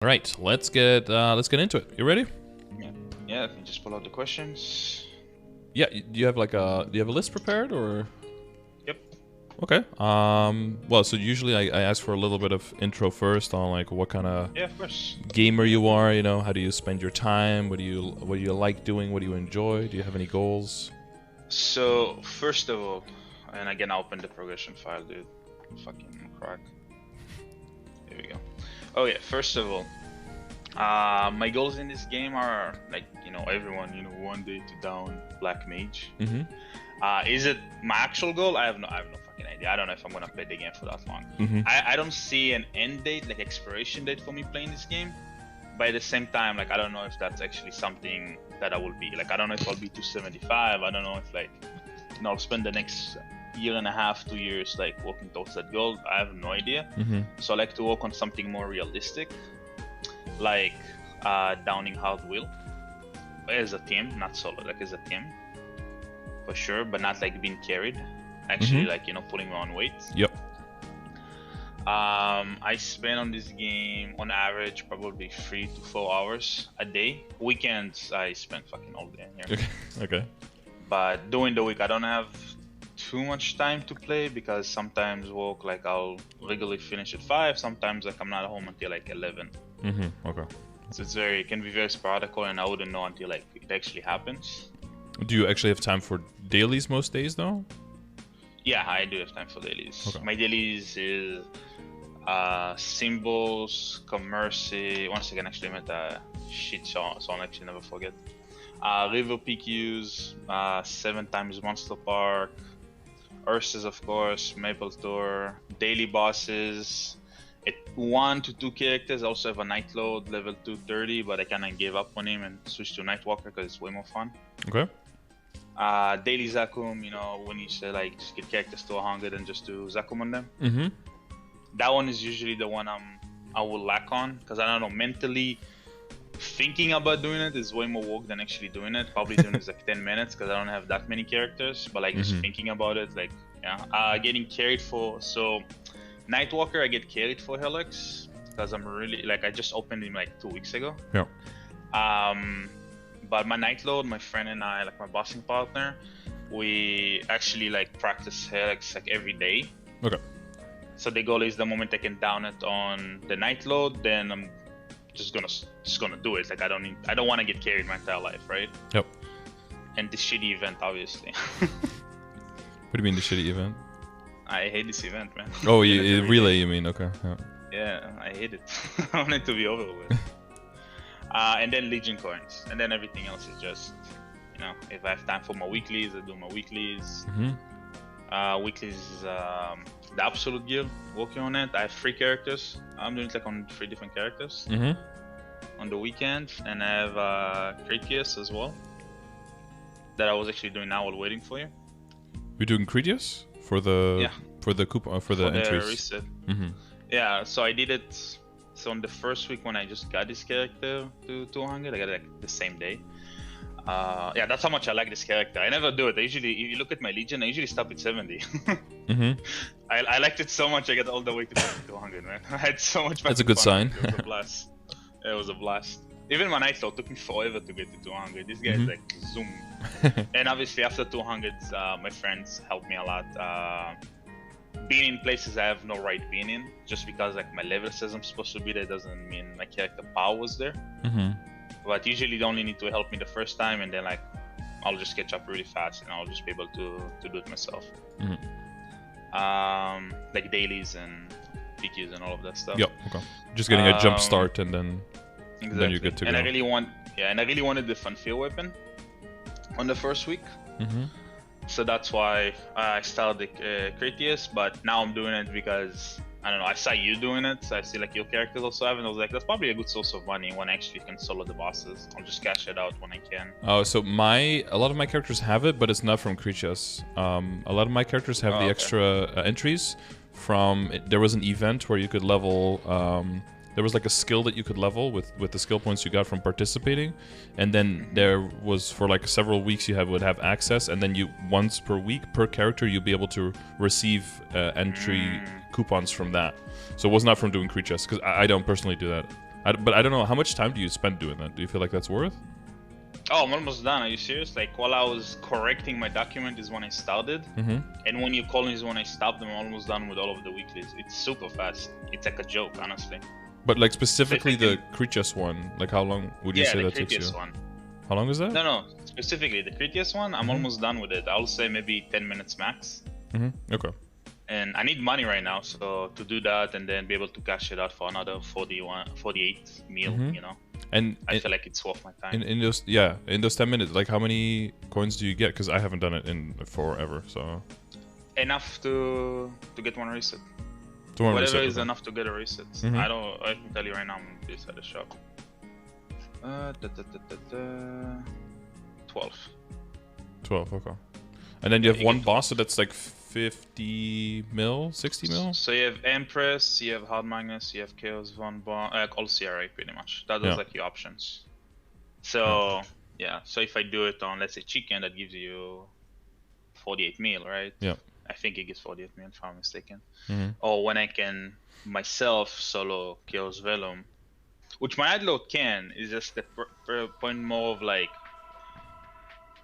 All right, let's get into it. You ready? Yeah. I can just pull out the questions. Yeah. Do you have do you have a list prepared or? Yep. Okay. Well, so usually I ask for a little bit of intro first on like what kind of of course. gamer you are. You know, how do you spend your time? What do you like doing? What do you enjoy? Do you have any goals? So first of all, and again, I'll open the progression file, dude. Fucking crack. Here we go. Oh yeah. First of all, my goals in this game are like everyone one day to down Black Mage. Mm-hmm. Is it my actual goal? I have no fucking idea. I don't know if I'm gonna play the game for that long. Mm-hmm. I don't see an end date, like expiration date for me playing this game. But at the same time, like I don't know if that's actually something that I will be. Like I don't know if I'll be 275. I don't know if I'll spend the next year and a half, 2 years like working towards that goal. I have no idea. Mm-hmm. So I like to work on something more realistic, like downing hard will as a team, not solo, like as a team for sure, but not like being carried. Actually, like pulling my own weight. Yep. I spend on this game on average probably 3 to 4 hours a day. Weekends I spend fucking all day in here. Okay. But during the week I don't have too much time to play because sometimes work, like I'll regularly finish at 5. Sometimes like I'm not home until like 11. Mm-hmm. Okay. So it can be very sporadic, and I wouldn't know until like it actually happens. Do you actually have time for dailies most days though? Yeah, I do have time for dailies. Okay. My dailies is symbols, commerce. Once again, actually, I meant shit, so I'll actually never forget. River PQs, 7 times Monster Park, Ursus, of course, MapleStory, daily bosses. At 1 to 2 characters, I also have a Night Lord level 230, but I kind of gave up on him and switched to NightWalker because it's way more fun. Okay. Daily Zakum, when you say like just get characters to 100 and just do Zakum on them. Mm-hmm. That one is usually the one I will lack on because I don't know, mentally thinking about doing it is way more work than actually doing it. Probably doing it is like 10 minutes because I don't have that many characters, but like just thinking about it, like getting carried for NightWalker, I get carried for Helix because I'm really like I just opened him like 2 weeks ago. Yeah. But my Night Lord, my friend and I, like my bossing partner, we actually like practice Helix like every day. Okay. So the goal is the moment I can down it on the Night Lord, then I'm just gonna do it. Like I don't want to get carried my entire life, right? Yep. And this shitty event, obviously. What do you mean the shitty event? I hate this event, man. Oh, relay, you mean? Okay. Yeah, I hate it. I want it to be over with. And then Legion coins, and then everything else is just, if I have time for my weeklies, I do my weeklies. Mm-hmm. Weeklies is the Absolute Guild, working on it. I have 3 characters. I'm doing it like on 3 different characters on the weekend, and I have Critias as well that I was actually doing now while waiting for you. You're doing Critias for the coupon for the entries. Reset. Mm-hmm. Yeah, so I did it. So on the first week when I just got this character to 200, I got it like the same day. Yeah, that's how much I like this character. I never do it. If you look at my Legion, I usually stop at 70. Mm-hmm. I liked it so much I got all the way to 200, man. I had so much fun. That's a good sign. It was a blast. It was a blast. Even my Night Lord took me forever to get to 200. This guy's like zoom. And obviously after 200, my friends helped me a lot. Being in places I have no right being in, just because like my level says I'm supposed to be there doesn't mean my character power was there. Mm-hmm. But usually they only need to help me the first time, and then like I'll just catch up really fast and I'll just be able to do it myself. Mm-hmm. Like dailies and PQs and all of that stuff. Yep. Okay. Just getting a jump start and then exactly. Then you're good to go. And I really wanted the Funfear weapon on the first week. Mm-hmm. So that's why I started Critias, but now I'm doing it because I don't know, I saw you doing it, so I see like your characters also have it, and I was like, that's probably a good source of money when I actually can solo the bosses. I'll just cash it out when I can. Oh, so a lot of my characters have it, but it's not from Critias. A lot of my characters have the extra entries from. There was an event where you could level. There was like a skill that you could level with the skill points you got from participating, and then there was for like several weeks you would have access, and then you once per week per character you'd be able to receive entry coupons from that. So it was not from doing Critias because I don't personally do that. But I don't know, how much time do you spend doing that? Do you feel like that's worth? Oh, I'm almost done. Are you serious? Like, while I was correcting my document is when I started. And when you call me is when I stopped. I'm almost done with all of the weeklies. It's super fast. It's like a joke, honestly. But like specifically the Critias one, like how long would you say that takes you? One. How long is that? No. Specifically, the Critias one, I'm almost done with it. I'll say maybe 10 minutes max. Okay. And I need money right now, so to do that and then be able to cash it out for another 48 meal, you know. And I feel like it's worth my time. In those 10 minutes, like how many coins do you get? Because I haven't done it in forever, so. Enough to get one reset. Whatever is enough to get a reset. I can tell you right now, I'm this at the shop. 12. Okay. And then you have one boss, so that's like 50 mil, 60 mil? So you have Empress, you have Hard Magnus, you have Chaos Von Bon, all CRA pretty much. That is like your options. So, so if I do it on, let's say, Chicken, that gives you 48 mil, right? Yeah. I think it gives 48 mil, if I'm mistaken. Or when I can myself solo Chaos Velum, which my Adload can, is just the point more of like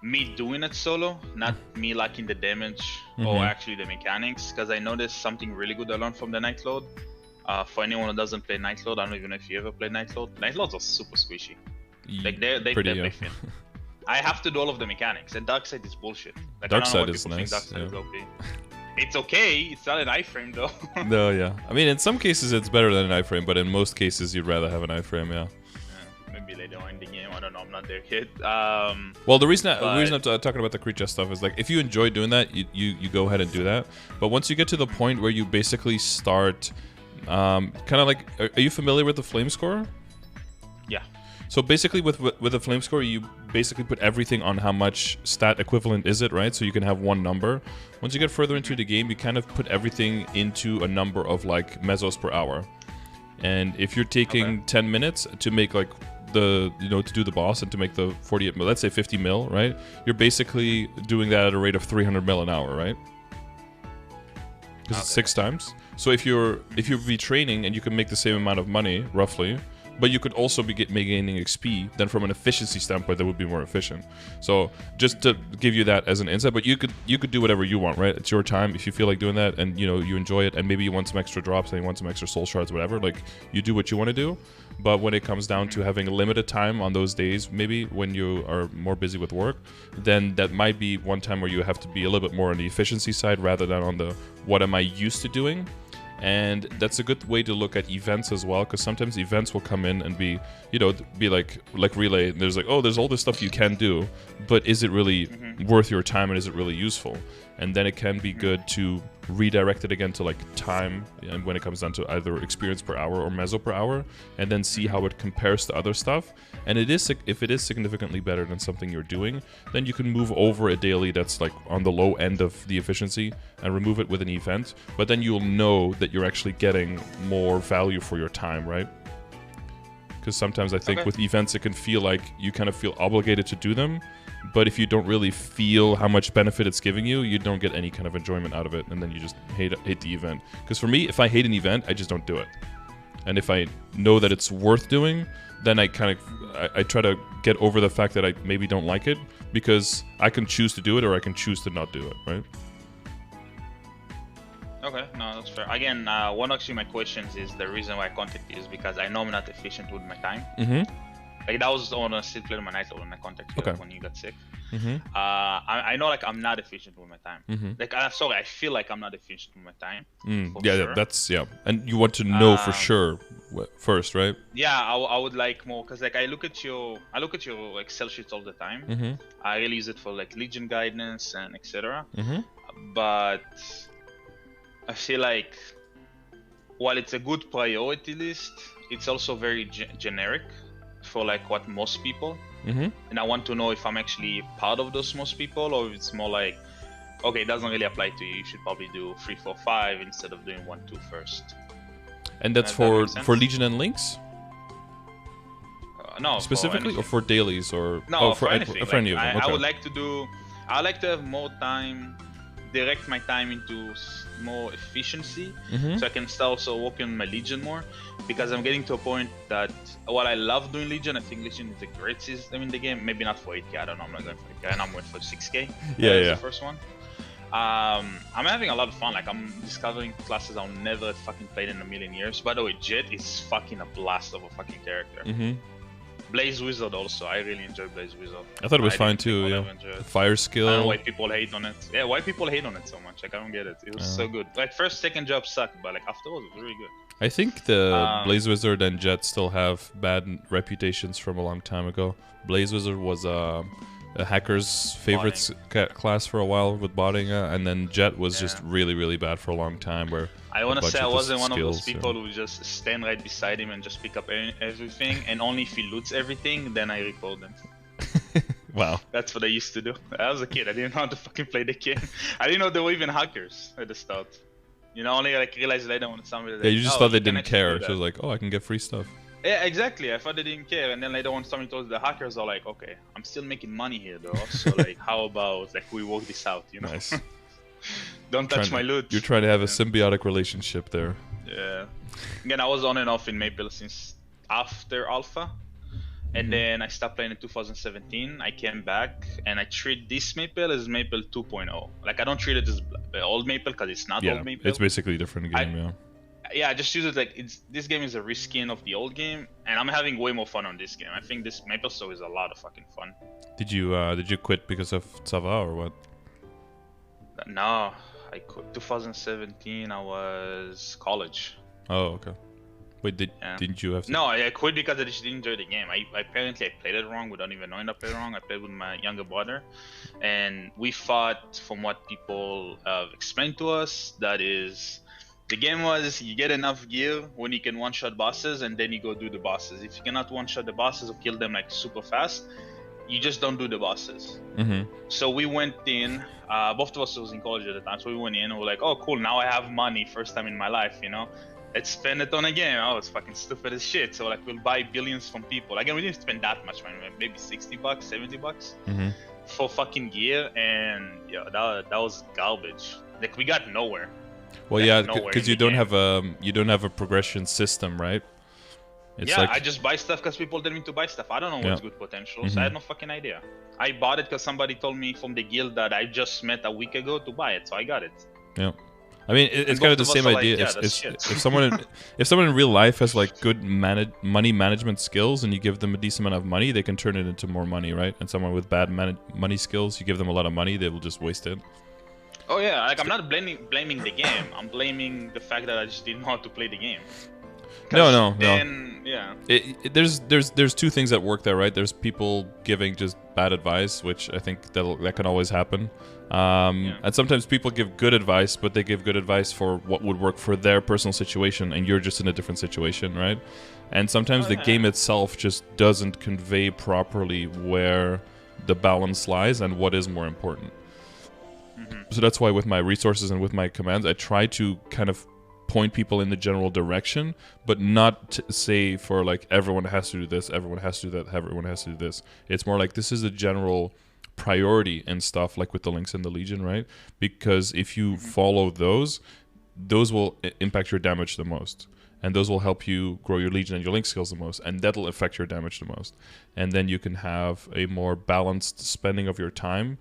me doing it solo, not me lacking the damage or actually the mechanics. Because I noticed something really good I learned from the Nightload. For anyone who doesn't play Nightload, I don't even know if you ever played Nightload. Nightloads are super squishy. Like they're thin. I have to do all of the mechanics, and Darkside is bullshit. Like, Darkside is nice. Darkside is OP. It's okay. It's not an iframe though. No, yeah. I mean, in some cases it's better than an iframe, but in most cases you'd rather have an iframe, maybe later on in the game. I don't know. I'm not there yet. Well, the reason I'm talking about the creature stuff is like if you enjoy doing that, you go ahead and do that. But once you get to the point where you basically start, kind of like, are you familiar with the flame score? Yeah. So basically, with the flame score, you basically put everything on how much stat equivalent is it, right? So you can have one number. Once you get further into the game, you kind of put everything into a number of like mesos per hour. And if you're taking 10 minutes to make like to do the boss and to make the 48 mil, let's say 50 mil, right? You're basically doing that at a rate of 300 mil an hour, right? Because it's 6 times. So if you're retraining and you can make the same amount of money roughly, but you could also be gaining XP, then from an efficiency standpoint, that would be more efficient. So just to give you that as an insight, but you could do whatever you want, right? It's your time. If you feel like doing that and you enjoy it, and maybe you want some extra drops and you want some extra soul shards, whatever, like you do what you want to do. But when it comes down to having a limited time on those days, maybe when you are more busy with work, then that might be one time where you have to be a little bit more on the efficiency side rather than on the what am I used to doing. And that's a good way to look at events as well, because sometimes events will come in and be like Relay. And there's like, oh, there's all this stuff you can do, but is it really worth your time and is it really useful? And then it can be good to redirect it again to like time, and when it comes down to either experience per hour or meso per hour, and then see how it compares to other stuff. And if it is significantly better than something you're doing, then you can move over a daily that's like on the low end of the efficiency and remove it with an event. But then you'll know that you're actually getting more value for your time, right? Because sometimes I think with events it can feel like you kind of feel obligated to do them, but if you don't really feel how much benefit it's giving you, you don't get any kind of enjoyment out of it, and then you just hate the event. Because for me, if I hate an event, I just don't do it. And if I know that it's worth doing, then I try to get over the fact that I maybe don't like it, because I can choose to do it or I can choose to not do it, right? Okay, no, that's fair. Again, one actually my questions is the reason why I contacted you is because I know I'm not efficient with my time. Like that was on a still playing my Nightload when I contacted you when you got sick. I know like I'm not efficient with my time. Like I'm sorry, I feel like I'm not efficient with my time. Sure. And you want to know for sure first, right? Yeah, I would like more, because like I look at your Excel sheets all the time. I really use it for like Legion guidance and etc. But I feel like while it's a good priority list, it's also very generic for like what most people. And I want to know if I'm actually part of those most people, or if it's more like, okay, it doesn't really apply to you. You should probably do 3, 4, 5 instead of doing 1, 2 first. And that's for Legion and Links? No, specifically, or for dailies, or no, for anything. For any of them. I would like to have more time direct my time into more efficiency, Mm-hmm. so I can start also working on my Legion more, because I'm getting to a point that while I love doing Legion, I think Legion is a great system in the game. Maybe not for 8k, I don't know, I'm not going for 8k, and I'm going for 6k. That's the first one. I'm having a lot of fun. Like, I'm discovering classes I've never fucking played in a million years. By the way, Jet is fucking a blast of a fucking character. Mm-hmm. Blaze Wizard also. I really enjoy Blaze Wizard. I thought it was fine too. Yeah. The fire skill. I don't know why people hate on it. Yeah, why people hate on it so much? Like, I don't get it. It was so good. Like, first, second job sucked, but like afterwards, it was really good. I think the Blaze Wizard and Jet still have bad reputations from a long time ago. Blaze Wizard was a hacker's favorite class for a while with botting, and then Jet was just really, really bad for a long time. Where I want to say I wasn't one of those people who just stand right beside him and just pick up everything, and only if he loots everything, then I report them. Wow. That's what I used to do. I was a kid. I didn't know how to fucking play the game. I didn't know there were even hackers at the start. You know, only like realized later when somebody. Yeah, you just thought they didn't care. So it was like, oh, I can get free stuff. Yeah, exactly. I thought they didn't care, and then later on, somebody told the hackers are like, okay, I'm still making money here though. So like, how about like we work this out? You know. Nice. Don't touch my loot. You're trying to have a symbiotic relationship there. Yeah. Again, I was on and off in Maple since after Alpha. And then I stopped playing in 2017. I came back and I treat this Maple as Maple 2.0. Like, I don't treat it as old Maple because it's not old Maple. It's basically a different game, yeah, I just use it like this game is a reskin of the old game, and I'm having way more fun on this game. I think this MapleStory is a lot of fucking fun. Did you quit because of Sava or what? No, I quit 2017. I was college. Oh, okay. Wait, didn't you have to... No, I quit because I just didn't enjoy the game. Apparently I played it wrong without even knowing I played it wrong. I played with my younger brother, and we fought, from what people have explained to us, that is, the game was you get enough gear when you can one-shot bosses, and then you go do the bosses. If you cannot one-shot the bosses or kill them like super fast, you just don't do the bosses. So we went in, both of us was in college at the time, so we went in and we're like, oh cool, now I have money, first time in my life, you know? Let's spend it on a game. Oh, it's fucking stupid as shit. So like, we'll buy billions from people. Again, we didn't spend that much money, maybe $60, $70 for fucking gear, and yeah, that was garbage. Like, we got nowhere. Well, yeah, because you don't have a progression system, right? It's like... I just buy stuff because people tell me to buy stuff. I don't know what's good potential, so I had no fucking idea. I bought it because somebody told me from the guild that I just met a week ago to buy it, so I got it. Yeah. I mean, it's kind of the same idea. Like, if someone in real life has like good money management skills, and you give them a decent amount of money, they can turn it into more money, right? And someone with bad money skills, you give them a lot of money, they will just waste it. Oh yeah, like, I'm not blaming the game. I'm blaming the fact that I just didn't know how to play the game. No. Yeah. There's two things that work there, right? There's people giving just bad advice, which I think that can always happen. And sometimes people give good advice, but they give good advice for what would work for their personal situation, and you're just in a different situation, right? And sometimes the game itself just doesn't convey properly where the balance lies and what is more important. So that's why with my resources and with my commands, I try to kind of point people in the general direction, but not say for like everyone has to do this, everyone has to do that, everyone has to do this. It's more like this is a general priority and stuff, like with the links in the Legion, right? Because if you follow those will impact your damage the most, and those will help you grow your Legion and your link skills the most, and that'll affect your damage the most. And then you can have a more balanced spending of your time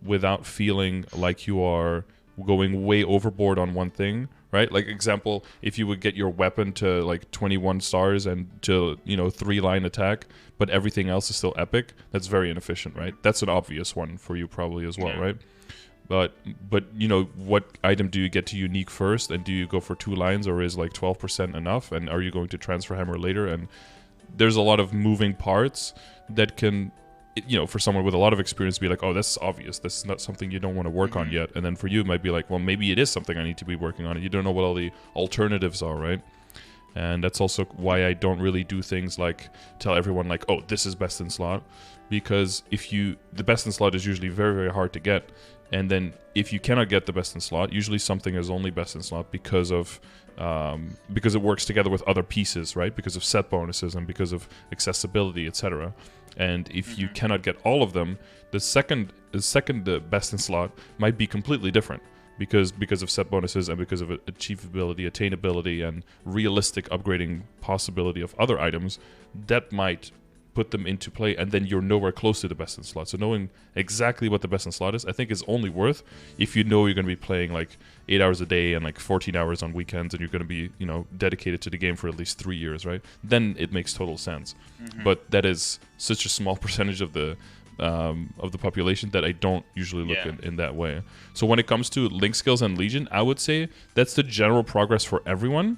without feeling like you are going way overboard on one thing, right? Like, example, if you would get your weapon to like 21 stars and to, 3-line attack, but everything else is still epic, that's very inefficient, right? That's an obvious one for you probably as well, right? But what item do you get to unique first, and do you go for 2 lines, or is like 12% enough, and are you going to transfer hammer later? And there's a lot of moving parts that can, for someone with a lot of experience, be like, oh, that's obvious, this is not something you don't want to work on yet. And then for you, it might be like, well, maybe it is something I need to be working on. You don't know what all the alternatives are, right? And that's also why I don't really do things like tell everyone like, oh, this is best in slot, because the best in slot is usually very, very hard to get. And then if you cannot get the best in slot, usually something is only best in slot because it works together with other pieces, right? Because of set bonuses and because of accessibility, etc. And if you cannot get all of them, the second best in slot might be completely different. because of set bonuses and because of achievability, attainability, and realistic upgrading possibility of other items, that might put them into play, and then you're nowhere close to the best in slot. So knowing exactly what the best in slot is, I think is only worth if you know you're going to be playing like 8 hours a day and like 14 hours on weekends, and you're going to be, you know, dedicated to the game for at least 3 years, right? Then it makes total sense. But that is such a small percentage of the population that I don't usually look in that way. So when it comes to link skills and Legion, I would say that's the general progress for everyone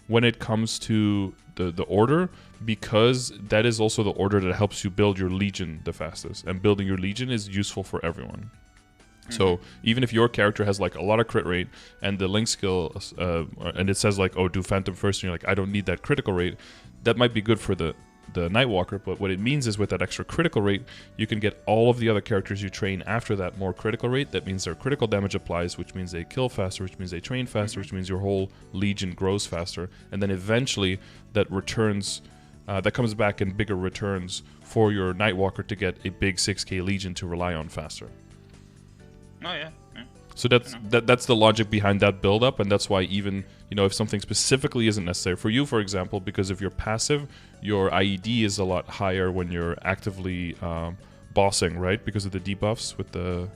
when it comes to the order, because that is also the order that helps you build your Legion the fastest, and building your Legion is useful for everyone. So even if your character has like a lot of crit rate and the link skill and it says like, oh, do Phantom first, and you're like, I don't need that critical rate, that might be good for the NightWalker, but what it means is with that extra critical rate, you can get all of the other characters you train after that more critical rate. That means their critical damage applies, which means they kill faster, which means they train faster, which means your whole Legion grows faster, and then eventually that returns, that comes back in bigger returns for your NightWalker to get a big 6k Legion to rely on faster. Oh yeah. So that's the logic behind that build up, and that's why even, you know, if something specifically isn't necessary for you, for example, because if you're passive, your IED is a lot higher when you're actively bossing, right? Because of the debuffs with the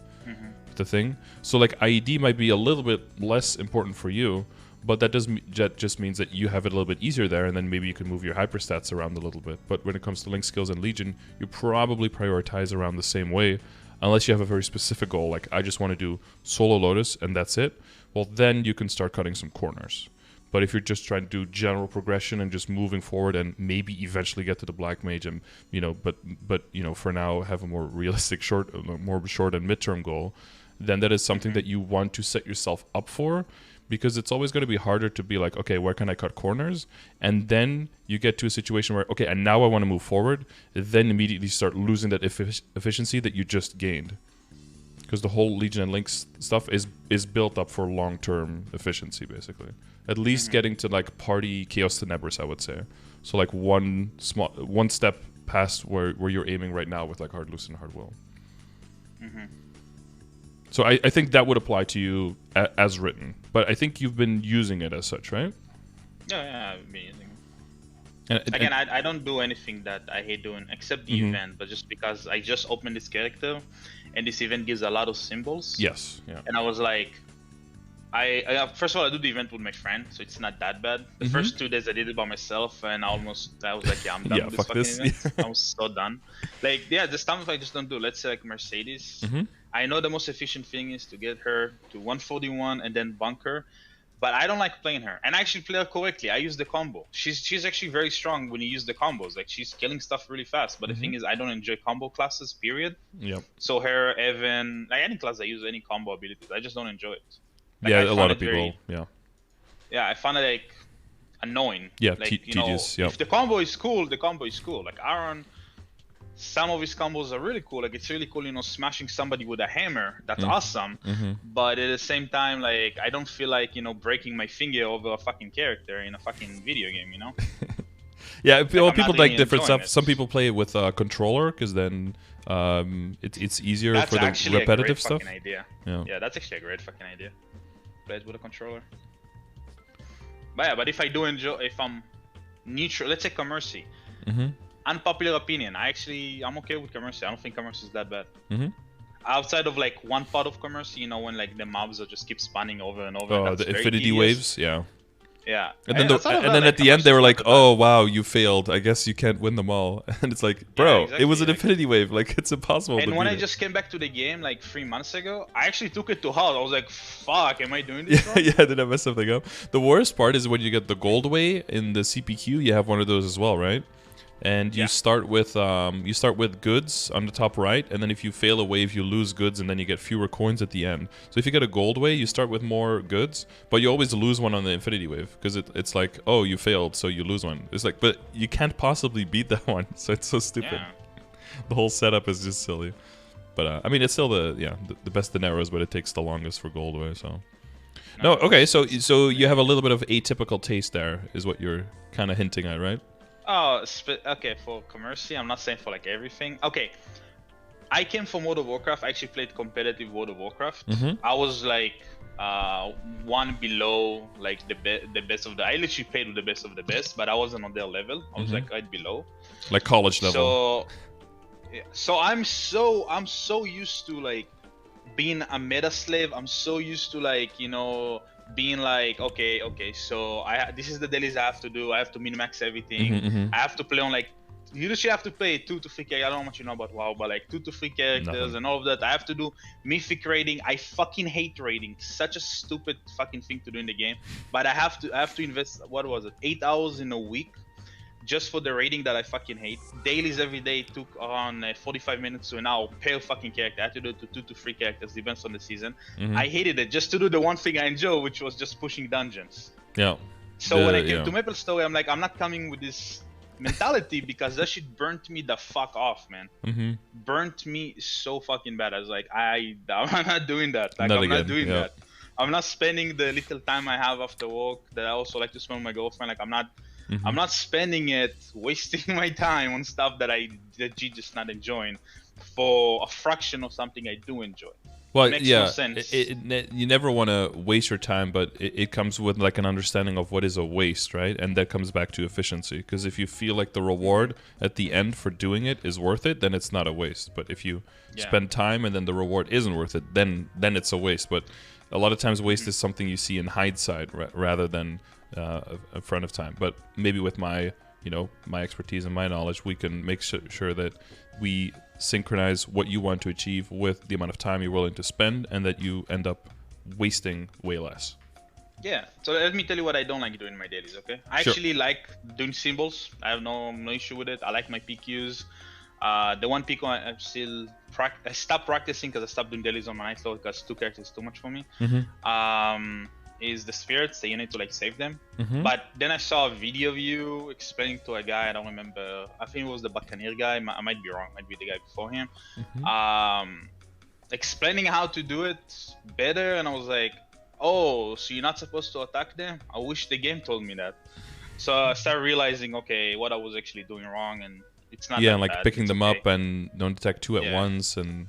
thing. So like IED might be a little bit less important for you, but that just means that you have it a little bit easier there, and then maybe you can move your hyperstats around a little bit. But when it comes to link skills and Legion, you probably prioritize around the same way. Unless you have a very specific goal, like I just want to do solo Lotus and that's it, well then you can start cutting some corners. But if you're just trying to do general progression and just moving forward and maybe eventually get to the Black Mage, and you know, but you know, for now have a more realistic more short and midterm goal, then that is something that you want to set yourself up for, because it's always going to be harder to be like, okay, where can I cut corners? And then you get to a situation where, okay, and now I want to move forward, then immediately start losing that efficiency that you just gained. Because the whole Legion and Links stuff is built up for long-term efficiency, basically. At least getting to like party Chaos Tenebris, I would say. So like one step past where you're aiming right now with like Hard Loose and Hard Will. So I think that would apply to you as written. But I think you've been using it as such, right? Yeah, I've been using it. Again, I don't do anything that I hate doing except the event, but just because I just opened this character and this event gives a lot of symbols. Yes. Yeah. And I was like, I first of all, I do the event with my friend, so it's not that bad. The first 2 days I did it by myself, and I was like, yeah, I'm done with this fucking event. I was so done. Like, yeah, the stuff I just don't do. Let's say like Mercedes. I know the most efficient thing is to get her to 141 and then bunker, but I don't like playing her. And I actually play her correctly. I use the combo. She's actually very strong when you use the combos. Like, she's killing stuff really fast. But the thing is, I don't enjoy combo classes, period. Yep. So her, Evan, like any class I use any combo abilities, I just don't enjoy it. Like, yeah, a lot of people, Yeah, I find it like annoying. Yeah, like, tedious. If the combo is cool, the combo is cool. Like Aaron, some of his combos are really cool. Like, it's really cool, smashing somebody with a hammer. That's awesome. But at the same time, like, I don't feel like, breaking my finger over a fucking character in a fucking video game, Yeah, well, like, people like different stuff. it. Some people play it with a controller, because then it's easier that's for the repetitive stuff. Fucking idea. Yeah, that's actually a great fucking idea. Play it with a controller. But yeah, but if I do enjoy, if I'm neutral, let's say Commercy. Unpopular opinion, I'm okay with Commercy. I don't think Commercy is that bad. Outside of like one part of Commercy, when like the mobs are just keep spawning over and over. Oh, the infinity waves, yeah. Yeah. And then at the end they were like, "Oh wow, you failed. I guess you can't win them all." And it's like, bro, exactly. It was an infinity wave. Like, it's impossible. And when I just came back to the game like 3 months ago, I actually took it to hard. I was like, "Fuck, am I doing this wrong?" Yeah, did I mess something up? The worst part is when you get the gold way in the CPQ. You have one of those as well, right? And you start with goods on the top right, and then if you fail a wave, you lose goods, and then you get fewer coins at the end. So if you get a gold wave, you start with more goods, but you always lose one on the infinity wave, because it's like, oh, you failed, so you lose one. It's like, but you can't possibly beat that one, so it's so stupid. Yeah. The whole setup is just silly. But I mean, it's still the best Daenerys, but it takes the longest for gold wave. So no, okay, so you have a little bit of atypical taste there, is what you're kind of hinting at, right? Oh, okay, for Commercy, I'm not saying for like everything. Okay, I came from World of Warcraft. I actually played competitive World of Warcraft. I was like one below like the best of the. I literally played with the best of the best, but I wasn't on their level. I was like right below, like college level. So, yeah. So I'm so used to like being a meta slave. I'm so used to like being like okay, so this is the dailies I have to do. I have to min-max everything. I have to play on like. You literally have to play 2 to 3 characters. I don't know how much you know about WoW, but like 2 to 3 characters and all of that. I have to do mythic raiding. I fucking hate raiding. Such a stupid fucking thing to do in the game. But I have to invest, what was it, 8 hours in a week just for the raiding that I fucking hate. Dailies every day took around 45 minutes to an hour per fucking character. I had to do it to 2 to 3 characters, depends on the season. I hated it just to do the one thing I enjoy, which was just pushing dungeons. Yeah. So when I came to MapleStory, I'm like, I'm not coming with this mentality because that shit burnt me the fuck off, man. Burnt me so fucking bad. I was like, I'm not doing that. Like, I'm not doing that. I'm not spending the little time I have after work that I also like to spend with my girlfriend. Like, I'm not spending it wasting my time on stuff that I just not enjoying for a fraction of something I do enjoy. Well, it makes yeah, no sense. You never want to waste your time, but it comes with like an understanding of what is a waste, right? And that comes back to efficiency. Because if you feel like the reward at the end for doing it is worth it, then it's not a waste. But if you spend time and then the reward isn't worth it, then it's a waste. But a lot of times, waste is something you see in hindsight rather than in front of time. But maybe with my expertise and my knowledge, we can make sure that we synchronize what you want to achieve with the amount of time you're willing to spend, and that you end up wasting way less. Yeah, so let me tell you what I don't like doing in my dailies, okay? I actually like doing symbols. I have no issue with it. I like my PQs. The one PQ I stopped practicing because I stopped doing dailies on my NightWalker because 2 characters is too much for me. Is the spirits that you need to like save them. But then I saw a video of you explaining to a guy, I don't remember, I think it was the Buccaneer guy, I might be wrong, might be the guy before him, explaining how to do it better, and I was like, oh, so you're not supposed to attack them? I wish the game told me that. So I started realizing, okay, what I was actually doing wrong, and it's not that like bad. picking it's them up and don't attack 2 at once, and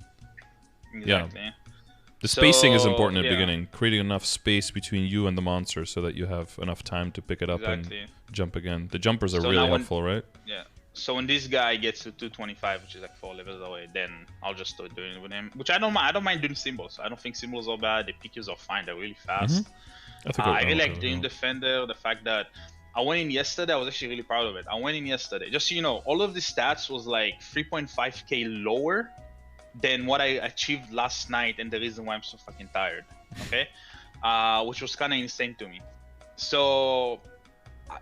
the spacing is important at the beginning. Creating enough space between you and the monster so that you have enough time to pick it up and jump again. The jumpers are really helpful, right? Yeah. So when this guy gets to 225, which is like 4 levels away, then I'll just start doing it with him. Which I don't mind. I don't mind doing symbols. I don't think symbols are bad. The PQs are fine. They're really fast. I really like doing Defender. The fact that I went in yesterday, I was actually really proud of it. I went in yesterday. Just so you know, all of the stats was like 3.5k lower than what I achieved last night, and the reason why I'm so fucking tired, okay? Which was kind of insane to me. So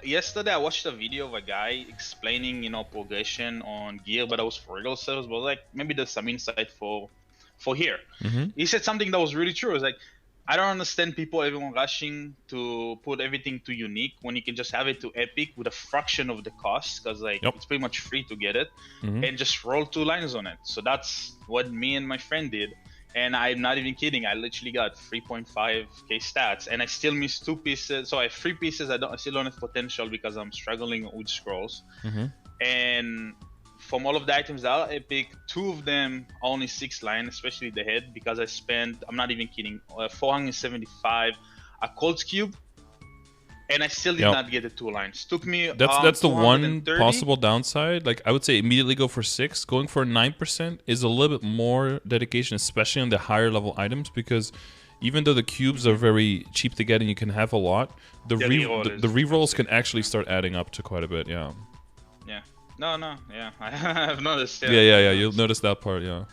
yesterday I watched a video of a guy explaining, progression on gear, but that was for regular servers, but like maybe there's some insight for here. He said something that was really true. It was like, I don't understand everyone rushing to put everything to unique when you can just have it to epic with a fraction of the cost, because like it's pretty much free to get it, and just roll 2 lines on it. So that's what me and my friend did, and I'm not even kidding. I literally got 3.5k stats, and I still missed 2 pieces. So I have 3 pieces. I still don't have potential because I'm struggling with scrolls, and from all of the items that are epic, 2 of them are only 6 line, especially the head, because I spent, I'm not even kidding, 475 a cold cube, and I still did not get the 2 lines. Took me that's the one possible downside. Like, I would say immediately go for 6. Going for 9% is a little bit more dedication, especially on the higher level items, because even though the cubes are very cheap to get and you can have a lot, the rerolls can actually start adding up to quite a bit. Yeah. I have noticed. Yeah. You'll notice that part. Yeah,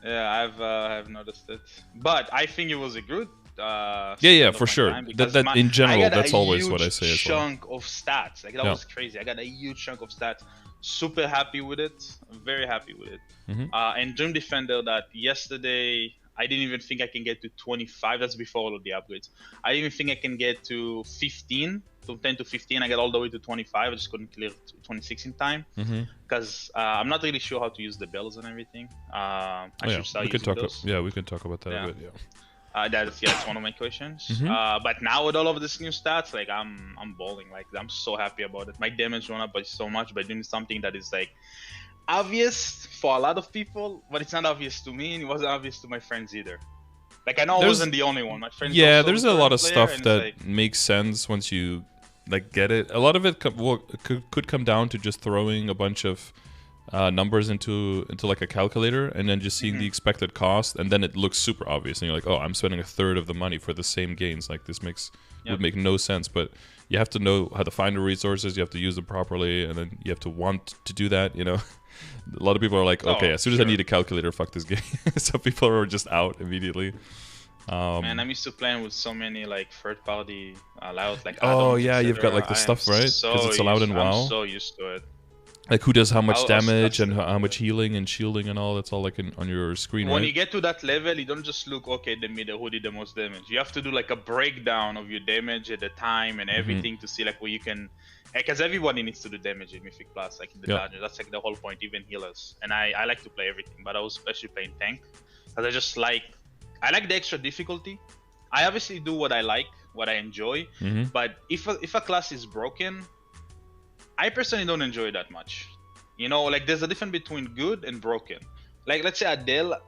I've noticed it, but I think it was a good. For sure. That in general, that's always what I say as well. Chunk of stats, like that was crazy. I got a huge chunk of stats. Super happy with it. Very happy with it. And Dream Defender, that yesterday I didn't even think I can get to 25. That's before all of the upgrades. I didn't even think I can get to 15. From 10 to 15, I got all the way to 25. I just couldn't clear 26 in time because I'm not really sure how to use the bells and everything. We can talk about that a bit. That's one of my questions. But now with all of this new stats, like I'm balling. Like, I'm so happy about it. My damage went up by so much by doing something that is like obvious for a lot of people, but it's not obvious to me, and it wasn't obvious to my friends either. Like I know I wasn't the only one. My friends. Yeah, also there's a lot of player, stuff that makes sense once you like get it. A lot of it could come down to just throwing a bunch of numbers into like a calculator and then just seeing the expected cost, and then it looks super obvious and you're like, oh, I'm spending a third of the money for the same gains. Like this would make no sense. But you have to know how to find the resources, you have to use them properly, and then you have to want to do that, you know. A lot of people are like, okay, as soon as I need a calculator, fuck this game. Some people are just out immediately. Man, I'm used to playing with so many like third-party layouts, like oh add-ons, yeah, you've got like the stuff, right? Because it's allowed in WoW. I'm so used to it. Like who does how much damage and how much healing and shielding and all. That's all like on your screen, when right? you get to that level, you don't just look, okay, who did the most damage. You have to do like a breakdown of your damage at the time and everything to see like where you can. Because everybody needs to do damage in Mythic Plus, like in the dungeon. That's like the whole point, even healers. And I like to play everything, but I was especially playing tank because I like the extra difficulty. I obviously do what I like, what I enjoy, but if a class is broken, I personally don't enjoy it that much. You know, like there's a difference between good and broken. Like let's say Adele,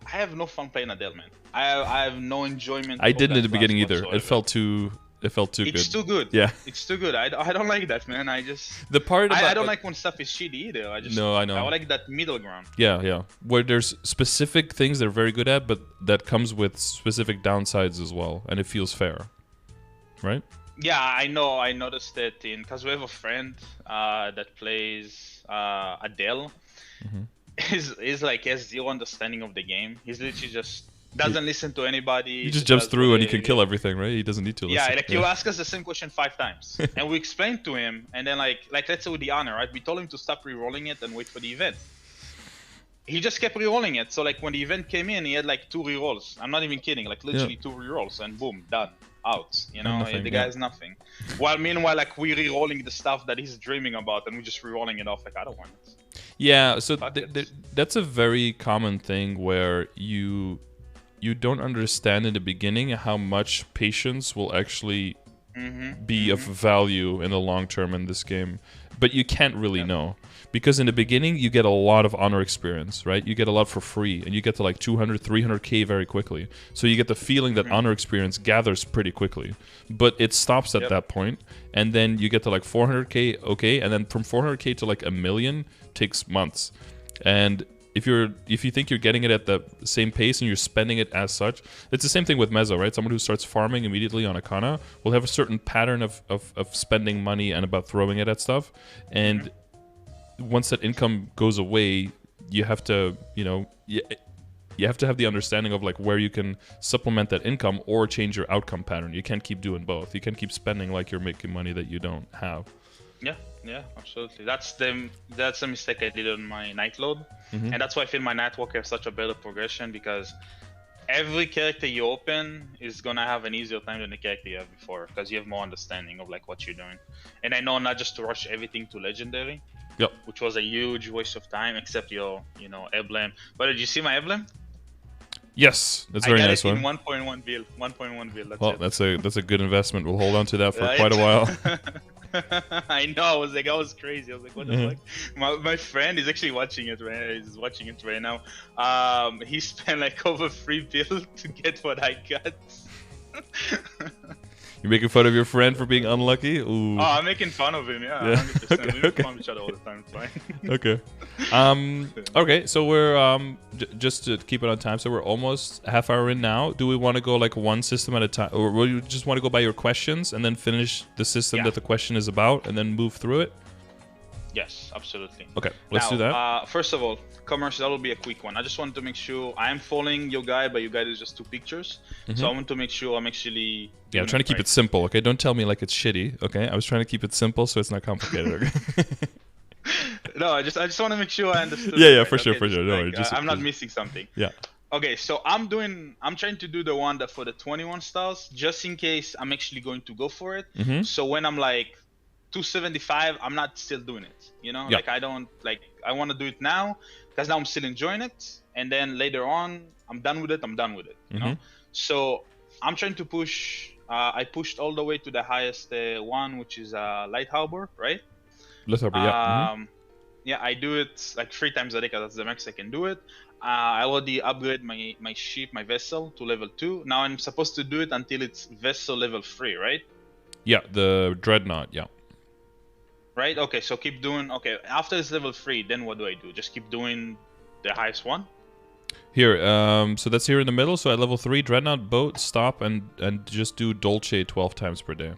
I have no fun playing Adele, man. I have no enjoyment. I didn't in the beginning either. It felt too good. It's too good. Yeah. It's too good. I don't like that, man. I don't like when stuff is shitty either. I know. I like that middle ground. Yeah. Where there's specific things they're very good at, but that comes with specific downsides as well, and it feels fair. Right? Yeah, I know. I noticed that because we have a friend that plays Adele. He's like has zero understanding of the game. He's literally just doesn't listen to anybody. He just jumps through and he can kill everything, right? He doesn't need to listen. Yeah, like he'll ask us the same question 5 times, and we explained to him, and then like let's say with the honor, right? We told him to stop re-rolling it and wait for the event. He just kept re-rolling it. So like when the event came in, he had like 2 re-rolls. I'm not even kidding. Like literally 2 re-rolls, and boom, done. Out, you know, the guy has nothing. While meanwhile, like we re-rolling the stuff that he's dreaming about, and we just re-rolling it off. Like I don't want it. Yeah, so that's a very common thing where you don't understand in the beginning how much patience will actually be of value in the long term in this game, but you can't really know. Because in the beginning, you get a lot of honor experience, right? You get a lot for free, and you get to like 200, 300k very quickly. So you get the feeling that honor experience gathers pretty quickly. But it stops at that point, and then you get to like 400k, okay, and then from 400k to like 1 million takes months. And if you think you're getting it at the same pace and you're spending it as such, it's the same thing with Mezzo, right? Someone who starts farming immediately on Akana will have a certain pattern of spending money and about throwing it at stuff. And once that income goes away, you have to, you have to have the understanding of like where you can supplement that income or change your outcome pattern. You can't keep doing both. You can't keep spending like you're making money that you don't have. Yeah, absolutely. That's the mistake I did on my night load, and that's why I feel my NightWalker has such a better progression, because every character you open is gonna have an easier time than the character you have before, because you have more understanding of like what you're doing. And I know not just to rush everything to legendary, which was a huge waste of time, except your emblem. But did you see my emblem? Yes, that's a very nice one. 1.1 build. 1.1 build. That's a good investment. We'll hold on to that for quite a while. I know. I was crazy. I was like, what the fuck? My friend is actually watching it right now. He spent like over 3 builds to get what I got. You're making fun of your friend for being unlucky? Ooh. Oh, I'm making fun of him, yeah. 100%. We make fun of each other all the time, it's fine. Okay. Okay, so we're, just to keep it on time, so we're almost half hour in now. Do we want to go like one system at a time? Or will you just want to go by your questions and then finish the system that the question is about and then move through it? Yes, absolutely. Okay, let's do that. First of all, commerce, that will be a quick one. I just wanted to make sure I am following your guide, but your guide is just 2 pictures. So I want to make sure I'm actually... Yeah, I'm trying to keep it simple, okay? Don't tell me like it's shitty, okay? I was trying to keep it simple so it's not complicated, okay? No, I just want to make sure I understood. Yeah, for sure. No, I'm not missing something. Yeah. Okay, so I'm trying to do the one that for the 21 stars, just in case I'm actually going to go for it. So when I'm like 275, I'm not still doing it, like I don't I want to do it now because now I'm still enjoying it, and then later on I'm done with it, you know. So I'm trying to push. I pushed all the way to the highest one, which is Light Harbor, right? Light Harbor, yeah. Yeah, I do it like 3 times a day because that's the max I can do it. I already upgrade my ship, my vessel to level 2. Now I'm supposed to do it until it's vessel level 3, right? Yeah, the dreadnought. Yeah. Right? Okay, so keep doing. Okay, after it's level 3, then what do I do? Just keep doing the highest one? Here, so that's here in the middle. So at level 3, dreadnought, boat, stop, and just do Dolce 12 times per day.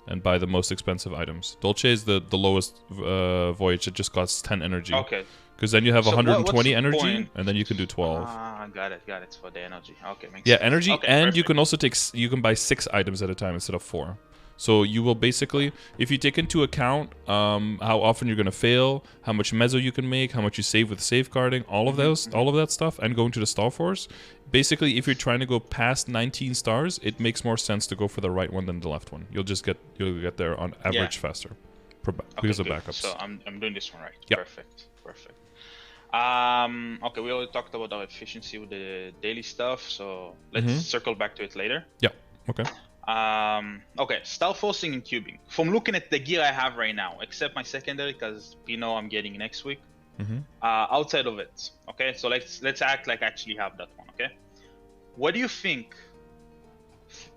And buy the most expensive items. Dolce is the lowest voyage. It just costs 10 energy. Okay. Because then you have So 120 what's the energy, point? and then you can do 12. Ah, got it. It's for the energy. Okay, makes Yeah, sense. energy, Okay, and perfect. you can also take. You can buy 6 items at a time instead of 4. So you will basically, if you take into account how often you're gonna fail, how much mezzo you can make, how much you save with safeguarding, all of that stuff, and going to the star force. Basically, if you're trying to go past 19 stars, it makes more sense to go for the right one than the left one. You'll get there on average faster, because of backups. So I'm doing this one right. Yep. Perfect. Okay, we already talked about our efficiency with the daily stuff, so let's circle back to it later. Yeah. Okay. Okay, stealth forcing and cubing. From looking at the gear I have right now, except my secondary, because Pinot I'm getting next week. Outside of it, okay. So let's act like I actually have that one, okay. What do you think?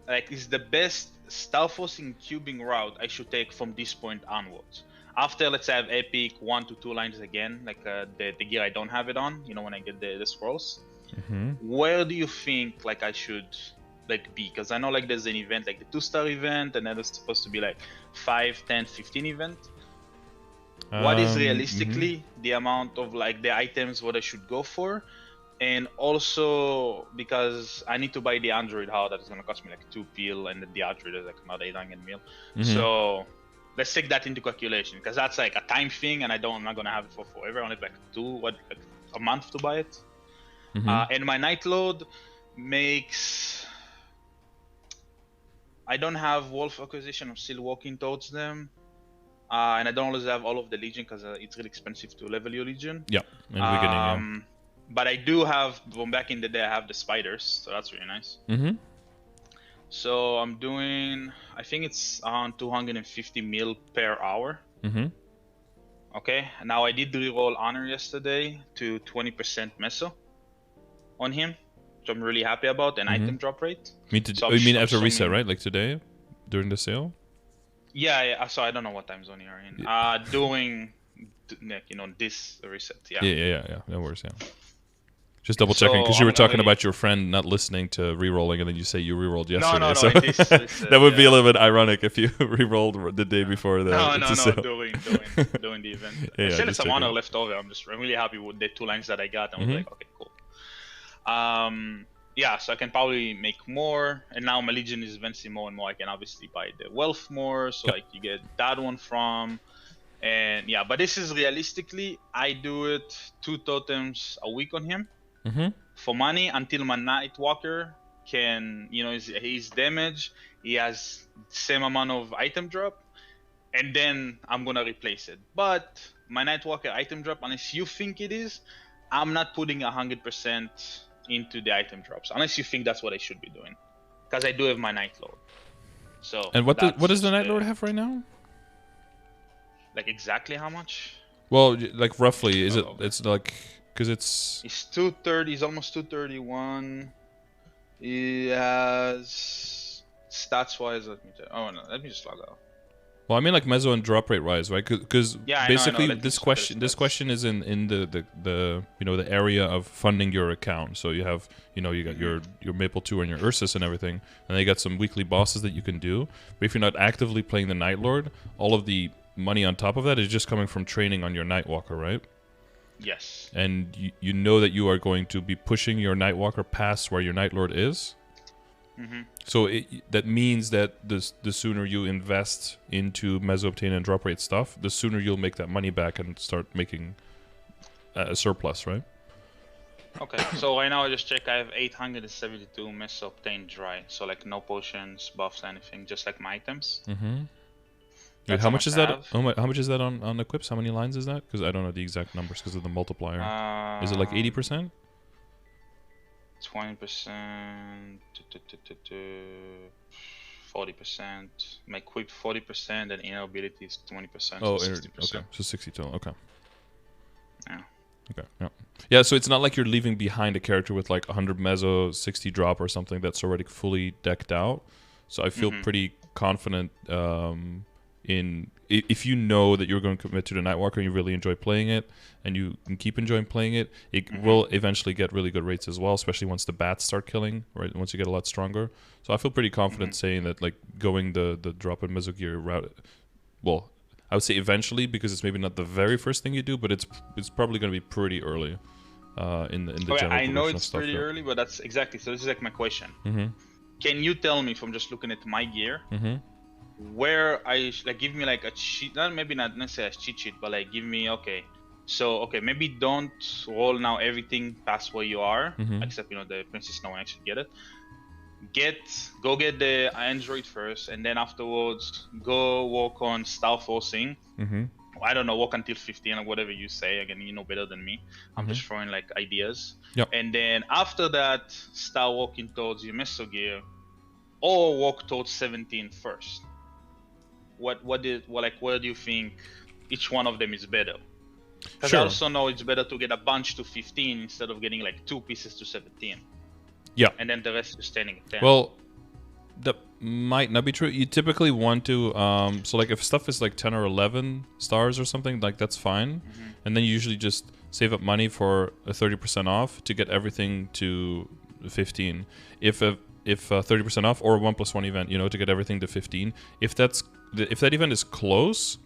Like, is the best stealth forcing cubing route I should take from this point onwards? After, let's say, I have epic 1 to 2 lines again, like the gear I don't have it on, you know, when I get the scrolls. Where do you think like I should like be? Because I know like there's an event like the 2-star event, and then there's supposed to be like 5, 10, 15 event. What is realistically the amount of like the items what I should go for? And also because I need to buy the Android heart, that is going to cost me like 2 pil, and the Android is like another 800 mil. So let's take that into calculation, because that's like a time thing, and I'm not going to have it for forever. I only have like a month to buy it. And my night load makes, I don't have wolf acquisition. I'm still walking towards them. And I don't always have all of the Legion, because it's really expensive to level your Legion. Yeah, in the beginning, yeah. But I do have, from back in the day, I have the spiders, so that's really nice. So I'm doing, I think it's around 250 mil per hour. Okay, now I did reroll Honor yesterday to 20% meso on him, which I'm really happy about, and item drop rate. You mean after reset, right? Like today, during the sale? Yeah. So I don't know what time zone you're in. Doing, you know, this reset. Yeah. No worries. Yeah. Just double checking, because you were talking about your friend not listening to re-rolling, and then you say you re-rolled yesterday. No. So that would be a little bit ironic if you re-rolled the day before the. No. Doing the event. I still have some honor left over. I'm really happy with the 2 lines that I got. And I was like, okay, cool. Yeah, so I can probably make more, and now my Legion is advancing more and more. I can obviously buy the wealth more, so like you get that one from. And yeah, but this is realistically, I do it 2 totems a week on him. For money, until my NightWalker can, you know, his damage, he has same amount of item drop, and then I'm gonna replace it. But my NightWalker item drop, unless you think it is, I'm not putting 100% into the item drops, unless you think that's what I should be doing, because I do have my Night Lord. So and what does the Night Lord have right now? Like exactly how much? Well, like roughly, is it? It's like. Because it's 230. He's almost 231. He has stats wise. Let me just log out. Well, I mean like mezzo and drop rate wise, right? Because basically I know. this question is in the you know, the area of funding your account. So you have, you know, you got your Maple 2 and your Ursus and everything, and they got some weekly bosses that you can do. But if you're not actively playing the Night Lord, all of the money on top of that is just coming from training on your NightWalker, right? Yes. And you know that you are going to be pushing your NightWalker past where your Night Lord is. So that means that the sooner you invest into Mezzo Obtain and drop rate stuff, the sooner you'll make that money back and start making a surplus, right? Okay, so right now I just check. I have 872 Mezzo Obtain dry. So like no potions, buffs, anything, just like my items. Wait, how much is that? How much is that on equips? How many lines is that? Because I don't know the exact numbers because of the multiplier. Is it like 80%? 20%, 40%. My equip 40%, and inner ability is 20%. Oh, so 60%. Okay, so 60 total. Okay. Yeah. Okay. Yeah. Yeah. So it's not like you're leaving behind a character with like 100 meso, 60 drop or something that's already fully decked out. So I feel pretty confident in if you know that you're going to commit to the Nightwalker and you really enjoy playing it, and you can keep enjoying playing it, it will eventually get really good rates as well, especially once the bats start killing, right? Once you get a lot stronger. So I feel pretty confident saying that like going the drop and meso gear route. Well, I would say eventually, because it's maybe not the very first thing you do, but it's probably going to be pretty early in the Okay, general I know progression it's of stuff. pretty early, but that's exactly. So this is like my question. Can you tell me from just looking at my gear, where like give me like a cheat? Maybe not necessarily a cheat sheet, but like give me maybe don't roll now everything past where you are, except the princess no one actually get it. Go get the android first, and then afterwards go work on star forcing. I don't know, work until 15 or whatever you say. Again, you know better than me. I'm just throwing like ideas. Yep. And then after that, start walking towards your meso gear, or walk towards 17 first. What do you think each one of them is better? Because I also know it's better to get a bunch to 15 instead of getting like 2 pieces to 17. Yeah. And then the rest is standing at 10. Well, that might not be true. You typically want to, so like if stuff is like 10 or 11 stars or something, like that's fine. And then you usually just save up money for a 30% off to get everything to 15. If 30% off or a 1+1 event, to get everything to 15. If that event is close,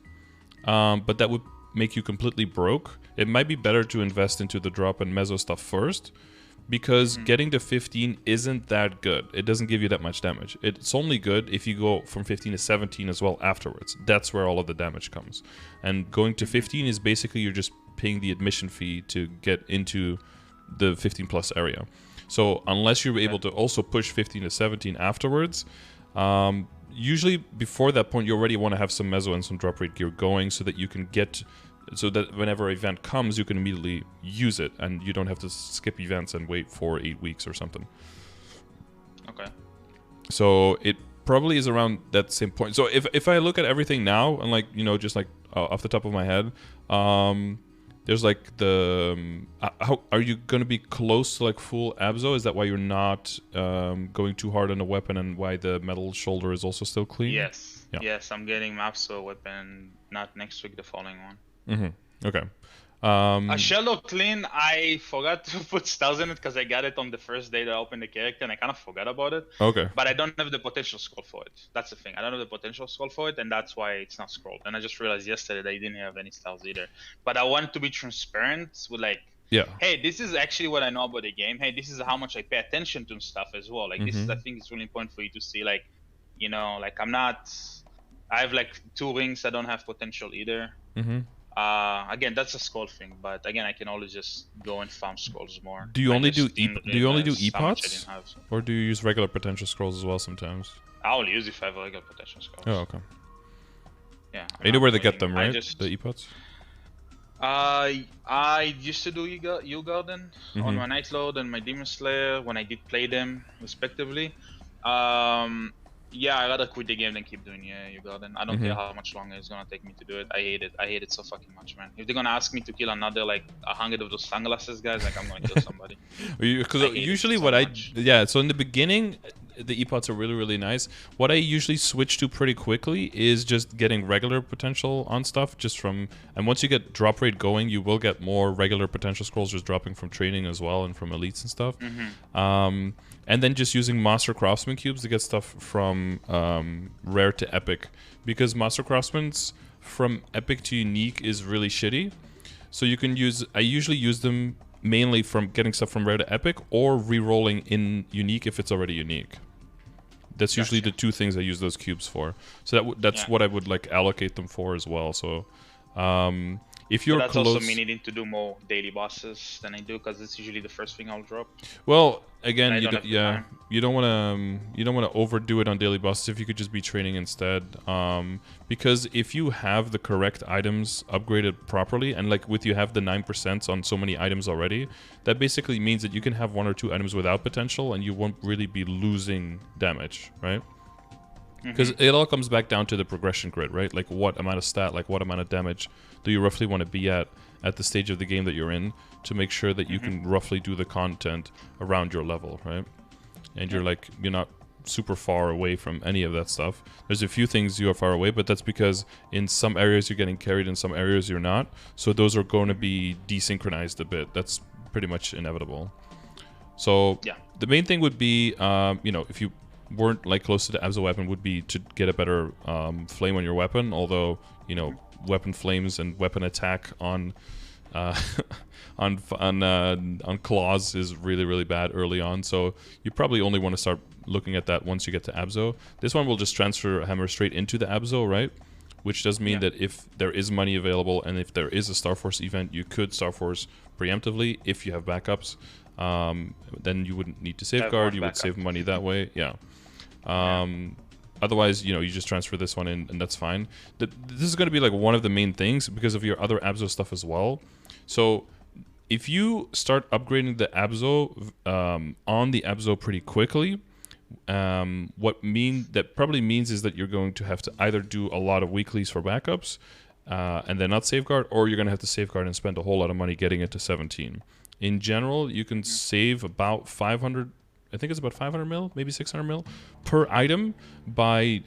but that would make you completely broke, it might be better to invest into the drop and meso stuff first. Because getting to 15 isn't that good. It doesn't give you that much damage. It's only good if you go from 15 to 17 as well afterwards. That's where all of the damage comes. And going to 15 is basically you're just paying the admission fee to get into the 15 plus area. So unless you're able to also push 15 to 17 afterwards, usually before that point you already want to have some meso and some drop rate gear going so that you can get... So that whenever event comes, you can immediately use it, and you don't have to skip events and wait for 8 weeks or something. Okay. So it probably is around that same point. So if I look at everything now, and like just like off the top of my head, there's like the how are you going to be close to like full Abzo? Is that why you're not going too hard on the weapon, and why the metal shoulder is also still clean? Yes. Yeah. Yes, I'm getting MapleStory weapon not next week, the following one. Okay. A Shadow Clean, I forgot to put stars in it because I got it on the first day that I opened the character and I kind of forgot about it. Okay. But I don't have the potential scroll for it. That's the thing. I don't have the potential scroll for it, and that's why it's not scrolled. And I just realized yesterday that I didn't have any stars either. But I want to be transparent with like, hey, this is actually what I know about the game. Hey, this is how much I pay attention to stuff as well. Like this is, I think it's really important for you to see like, like I have like 2 rings that don't have potential either. Again, that's a scroll thing, but again, I can always just go and farm scrolls more. Do you only do epots, or do you use regular potential scrolls as well sometimes? I'll use if I have regular potential scrolls. Oh, okay. Yeah. You know where to get them, right? The epots. I used to do U Garden on my Night Lord and my Demon Slayer when I did play them respectively. Yeah, I'd rather quit the game than keep doing U Garden. I don't care how much longer it's gonna take me to do it. I hate it. I hate it so fucking much, man. If they're gonna ask me to kill another like 100 of those sunglasses guys, like I'm gonna kill somebody. Because usually so in the beginning, the epots are really, really nice. What I usually switch to pretty quickly is just getting regular potential on stuff and once you get drop rate going, you will get more regular potential scrolls just dropping from training as well and from elites and stuff. And then just using Master Craftsman cubes to get stuff from rare to epic, because Master Craftsman's from epic to unique is really shitty. So I usually use them mainly from getting stuff from rare to epic or re-rolling in unique if it's already unique. That's usually the 2 things I use those cubes for. So that's what I would like allocate them for as well. So if you're that's close, also me needing to do more daily bosses than I do, because it's usually the first thing I'll drop. Well, again, you don't want to overdo it on daily bosses if you could just be training instead. Because if you have the correct items upgraded properly, and like with you have the 9% on so many items already, that basically means that you can have 1 or 2 items without potential, and you won't really be losing damage, right? Because it all comes back down to the progression grid, right? Like what amount of stat, like what amount of damage do you roughly want to be at? at the stage of the game that you're in to make sure that you can roughly do the content around your level, right? And you're not super far away from any of that stuff. There's a few things you are far away, but that's because in some areas you're getting carried, in some areas you're not. So those are going to be desynchronized a bit. That's pretty much inevitable. So the main thing would be, if you weren't like close to the Abso weapon, would be to get a better flame on your weapon. Although weapon flames and weapon attack on claws is really, really bad early on. So you probably only want to start looking at that once you get to Abso. This one will just transfer hammer straight into the Abso, right? Which does mean that if there is money available and if there is a Star Force event, you could Star Force preemptively if you have backups. Then you wouldn't need to safeguard. You would save money that way. Yeah. Otherwise, you just transfer this one in, and that's fine. This is going to be like one of the main things because of your other Abso stuff as well. So if you start upgrading the Abso on the Abso pretty quickly, that probably means is that you're going to have to either do a lot of weeklies for backups and then not safeguard, or you're going to have to safeguard and spend a whole lot of money getting it to 17. In general, you can save about 500. I think it's about 500 mil, maybe 600 mil per item by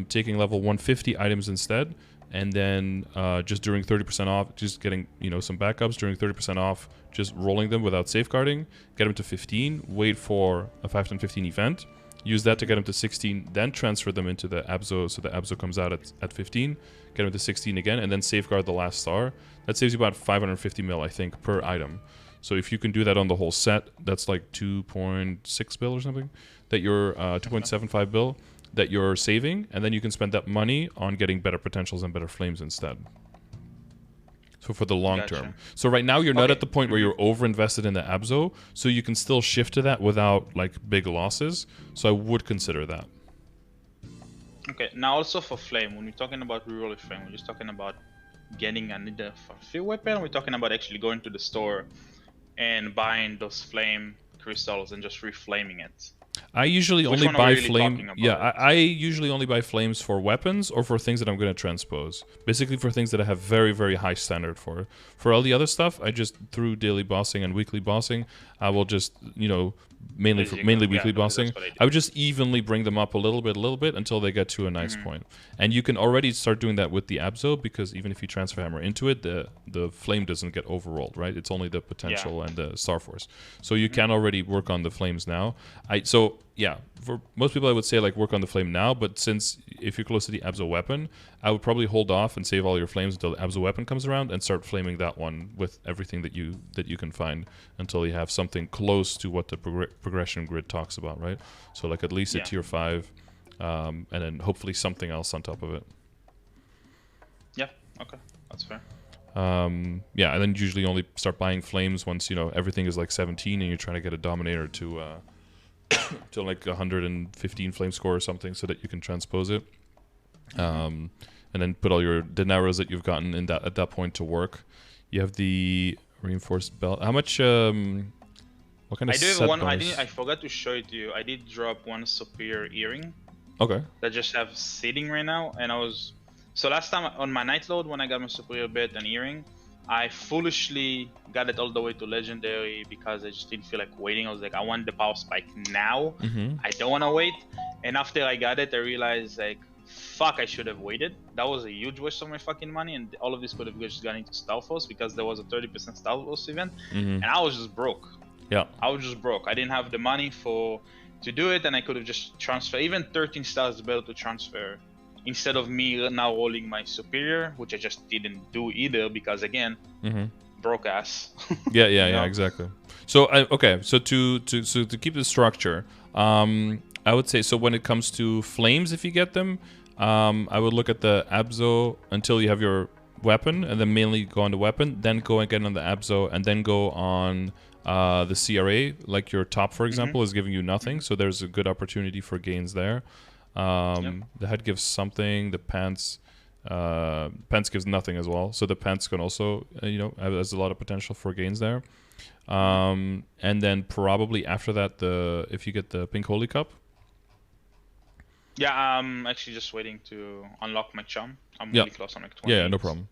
taking level 150 items instead, and then just during 30% off, just getting some backups during 30% off, just rolling them without safeguarding, get them to 15, wait for a 5 10 15 event, use that to get them to 16, then transfer them into the Abso, so the Abso comes out at 15, get them to 16 again, and then safeguard the last star. That saves you about 550 mil, I think, per item. So if you can do that on the whole set, that's like 2.6 bill or something, that you're 2.75 bill that you're saving, and then you can spend that money on getting better potentials and better flames instead. So for the long term. So right now you're not at the point where you're over invested in the Abso, so you can still shift to that without like big losses. So I would consider that. Okay, now also for flame, when we're talking about reroll flame, we're just talking about getting another field weapon. We're talking about actually going to the store and buying those flame crystals and just reflaming it. I usually only buy flame. Yeah, I usually only buy flames for weapons or for things that I'm going to transpose. Basically, for things that I have very, very high standard for. For all the other stuff, I just through daily bossing and weekly bossing, I will just mainly weekly bossing. I would just evenly bring them up a little bit until they get to a nice point. And you can already start doing that with the Abso, because even if you transfer hammer into it, the flame doesn't get overrolled, right? It's only the potential and the Star Force. So you can already work on the flames now. For most people I would say like work on the flame now, but since if you're close to the Abso weapon, I would probably hold off and save all your flames until the Abso weapon comes around and start flaming that one with everything that you can find until you have something close to what the progression grid talks about, right? So like at least a tier 5 and then hopefully something else on top of it. Yeah, okay, that's fair. And then usually only start buying flames once everything is like 17 and you're trying to get a Dominator to to like 115 flame score or something, so that you can transpose it, and then put all your dineros that you've gotten in at that point to work. You have the reinforced belt. How much? What kind of? I do have one. I forgot to show it to you. I did drop one superior earring. Okay. That just have sitting right now, and so last time on my night load when I got my superior belt and earring, I foolishly got it all the way to legendary because I just didn't feel like waiting. I was like, I want the power spike now. I don't want to wait. And after I got it, I realized like, fuck, I should have waited. That was a huge waste of my fucking money, and all of this could have just gone into Star Force because there was a 30% Star Force event, and I was just broke. Yeah, I was just broke. I didn't have the money to do it, and I could have just transferred even 13 stars better to transfer. Instead of me now rolling my superior, which I just didn't do either because again, broke ass. Yeah, exactly. So so to keep the structure, I would say so when it comes to flames, if you get them, I would look at the Abso until you have your weapon, and then mainly go on the weapon, then go again on the Abso, and then go on the CRA. Like your top, for example, is giving you nothing, so there's a good opportunity for gains there. The head gives something. The pants gives nothing as well. So the pants can also, has a lot of potential for gains there. And then probably after that, if you get the pink holy cup. Yeah, I'm actually just waiting to unlock my charm. I'm really close. I'm like 20. Yeah, no problem.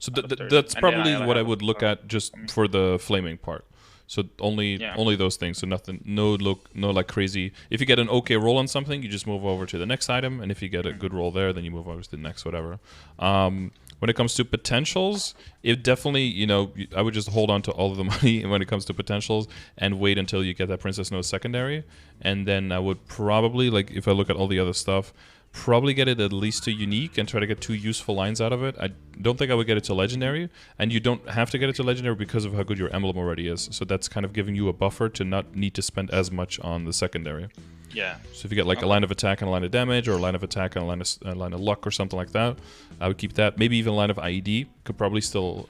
So that's probably what I would look at just for the flaming part. So only those things. So nothing, no like crazy. If you get an okay roll on something, you just move over to the next item, and if you get a good roll there, then you move over to the next whatever. When it comes to potentials, it definitely, you know, I would just hold on to all of the money when it comes to potentials and wait until you get that Princess Nose secondary, and then I would probably, like, if I look at all the other stuff, probably get it at least to unique and try to get 2 useful lines out of it. I don't think I would get it to legendary, and you don't have to get it to legendary because of how good your emblem already is. So that's kind of giving you a buffer to not need to spend as much on the secondary. Yeah. So if you get like a line of attack and a line of damage, or a line of attack and a line of luck or something like that, I would keep that. Maybe even a line of IED could probably still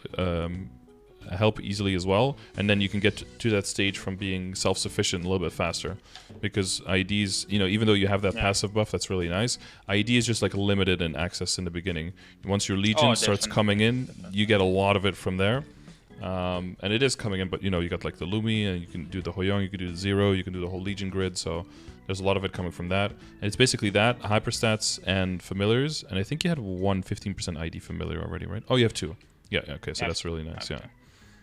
help easily as well, and then you can get to that stage from being self-sufficient a little bit faster, because IEDs, you know, even though you have that passive buff, that's really nice. IED is just like limited in access in the beginning. Once your Legion starts coming in, you get a lot of it from there, and it is coming in. But you know, you got like the Lumi, and you can do the Hoyoung, you can do the Zero, you can do the whole Legion grid. So there's a lot of it coming from that, and it's basically that hyperstats and familiars. And I think you had 15% ID familiar already, right? Oh, you have 2. Yeah. Okay, so that's really nice. Yeah.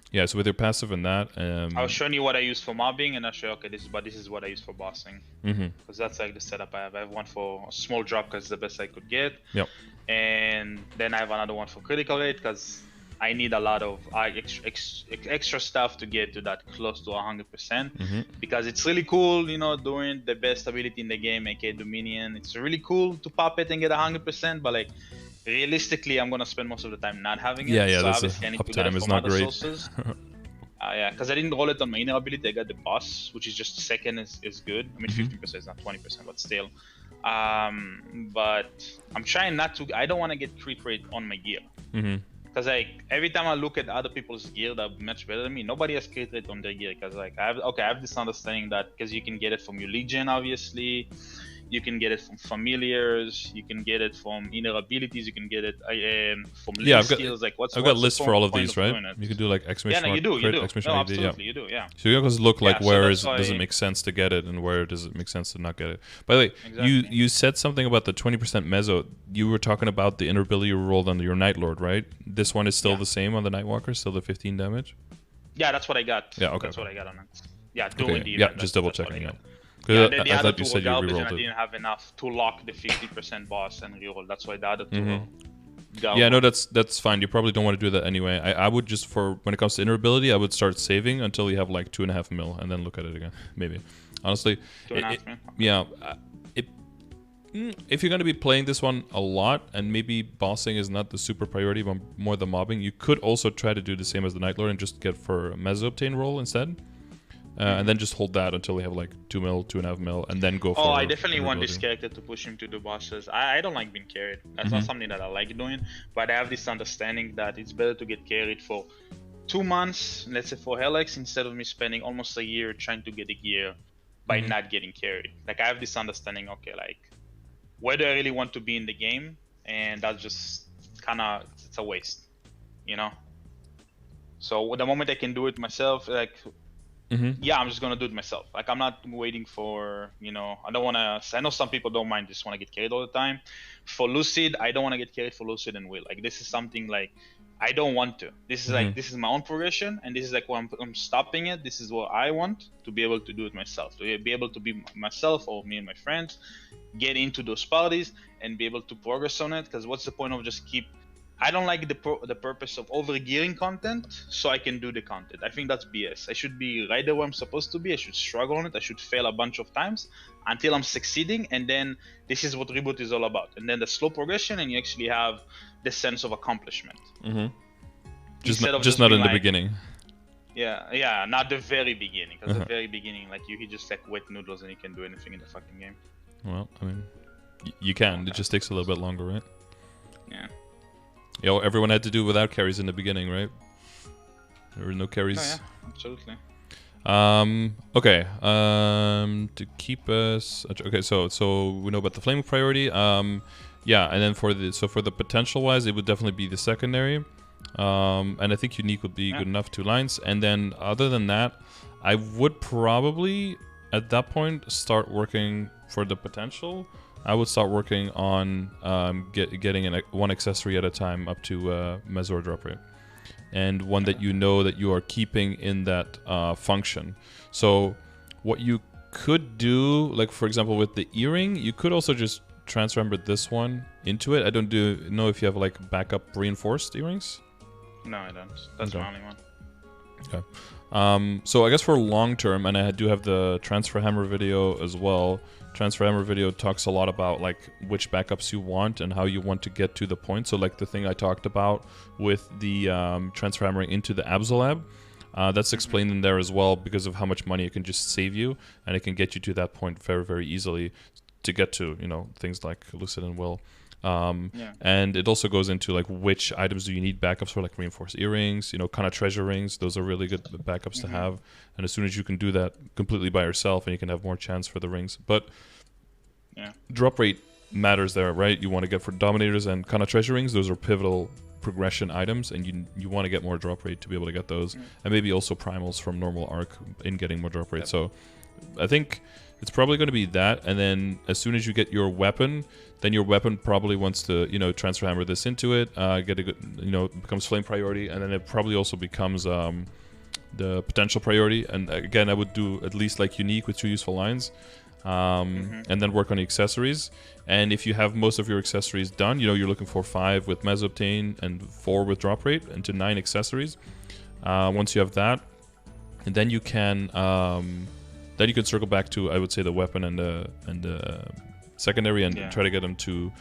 Yeah, so with your passive and that, I was showing you what I use for mobbing, and I show you, okay, this is what I use for bossing. Because that's like the setup I have. I have one for a small drop because it's the best I could get. Yep. And then I have another one for critical rate because I need a lot of extra stuff to get to that close to 100%. Because it's really cool, you know, doing the best ability in the game, aka Dominion. It's really cool to pop it and get 100%, but like, realistically, I'm gonna spend most of the time not having it. Yeah, so that's obviously I need to get it uptime is from not other great. sources. Yeah, because I didn't roll it on my inner ability. I got the boss, which is just second is good. I mean, 50% is not 20%, but still. But I'm trying not to. I don't want to get creep rate on my gear. Because like every time I look at other people's gear that are much better than me, nobody has creep rate on their gear. Because like I have this understanding that because you can get it from your Legion, obviously. You can get it from familiars. You can get it from inner abilities. You can get it from skills. Like I've got lists for all of these, right? You can do like exclamation mark, you do. exclamation No, ID, absolutely, you do. Yeah. So you always look like where does it make sense to get it, and where does it make sense to not get it. By the way, you said something about the 20% meso. You were talking about the inner ability you rolled on your Night Lord, right? This one is still the same on the NightWalker, still the 15 damage. Yeah, that's what I got. Yeah, okay. That's what I got on it. Yeah, doing the event, just double checking it. Yeah, the other two were garbage, and I didn't have enough to lock the 50% boss and reroll. That's why the other two were garbage. Yeah, no, that's fine. You probably don't want to do that anyway. I would just, for when it comes to inner ability, I would start saving until you have like 2.5 mil, and then look at it again. Maybe, honestly. 2.5 mil? Yeah. If you're going to be playing this one a lot, and maybe bossing is not the super priority, but more the mobbing, you could also try to do the same as the Night Lord and just get for a Meso obtain roll instead. And then just hold that until we have like 2 mil, 2.5 mil, and then go for. Oh, I definitely want this character to push him to the bosses. I don't like being carried. That's not something that I like doing. But I have this understanding that it's better to get carried for 2 months, let's say for Helix, instead of me spending almost a year trying to get a gear by not getting carried. Like I have this understanding, okay, like where do I really want to be in the game? And that's just kind of, it's a waste, you know? So the moment I can do it myself, like, yeah, I'm just gonna do it myself. Like I'm not waiting for, you know, I don't wanna, I know some people don't mind, just wanna get carried all the time. For Lucid, I don't wanna get carried for Lucid and Will. Like this is something like, I don't want to. This is like, this is my own progression, and this is like what I'm stopping it. This is what I want to be able to do it myself, to be able to be myself or me and my friends, get into those parties and be able to progress on it. Because what's the point of just keep, I don't like the purpose of over gearing content so I can do the content. I think that's BS. I should be right there where I'm supposed to be. I should struggle on it. I should fail a bunch of times until I'm succeeding, and then this is what Reboot is all about. And then the slow progression, and you actually have the sense of accomplishment. Just not in the beginning. Yeah, not the very beginning. Because the very beginning, like you just like wet noodles and you can do anything in the fucking game. Well, I mean, you can. Okay. It just takes a little bit longer, right? Yeah. Yeah, well, everyone had to do without carries in the beginning, right? There were no carries. Oh, yeah, absolutely. Okay. To keep us. Okay, so we know about the flame priority. Yeah, and then for the potential wise, it would definitely be the secondary. And I think unique would be good enough, 2 lines. And then other than that, I would probably at that point start working for the potential. I would start working on getting one accessory at a time up to Mazor drop rate, and one that you know that you are keeping in that function. So what you could do, like for example with the earring, you could also just transfer this one into it. I don't know if you have like backup reinforced earrings. No, I don't. That's my only one. Okay. So I guess for long term, and I do have the transfer hammer video as well. Transfer hammer video talks a lot about like which backups you want and how you want to get to the point. So like the thing I talked about with the transfer hammering into the Absolab, that's explained in there as well because of how much money it can just save you, and it can get you to that point very, very easily to get to, you know, things like Lucid and Will. And it also goes into like which items do you need backups for, like reinforced earrings, you know, kind of treasure rings. Those are really good backups to have. And as soon as you can do that completely by yourself, and you can have more chance for the rings. But drop rate matters there, right? You want to get for dominators and kind of treasure rings. Those are pivotal progression items, and you want to get more drop rate to be able to get those, and maybe also primals from normal arc in getting more drop rate. So I think it's probably going to be that, and then as soon as you get your weapon, then your weapon probably wants to, you know, transfer hammer this into it, get a good, you know, it becomes flame priority, and then it probably also becomes the potential priority. And again, I would do at least like unique with 2 useful lines, and then work on the accessories. And if you have most of your accessories done, you know, you're looking for 5 with Mesobtain and 4 with drop rate, into 9 accessories. Once you have that, and then you can circle back to, I would say, the weapon and the secondary, and try to get them to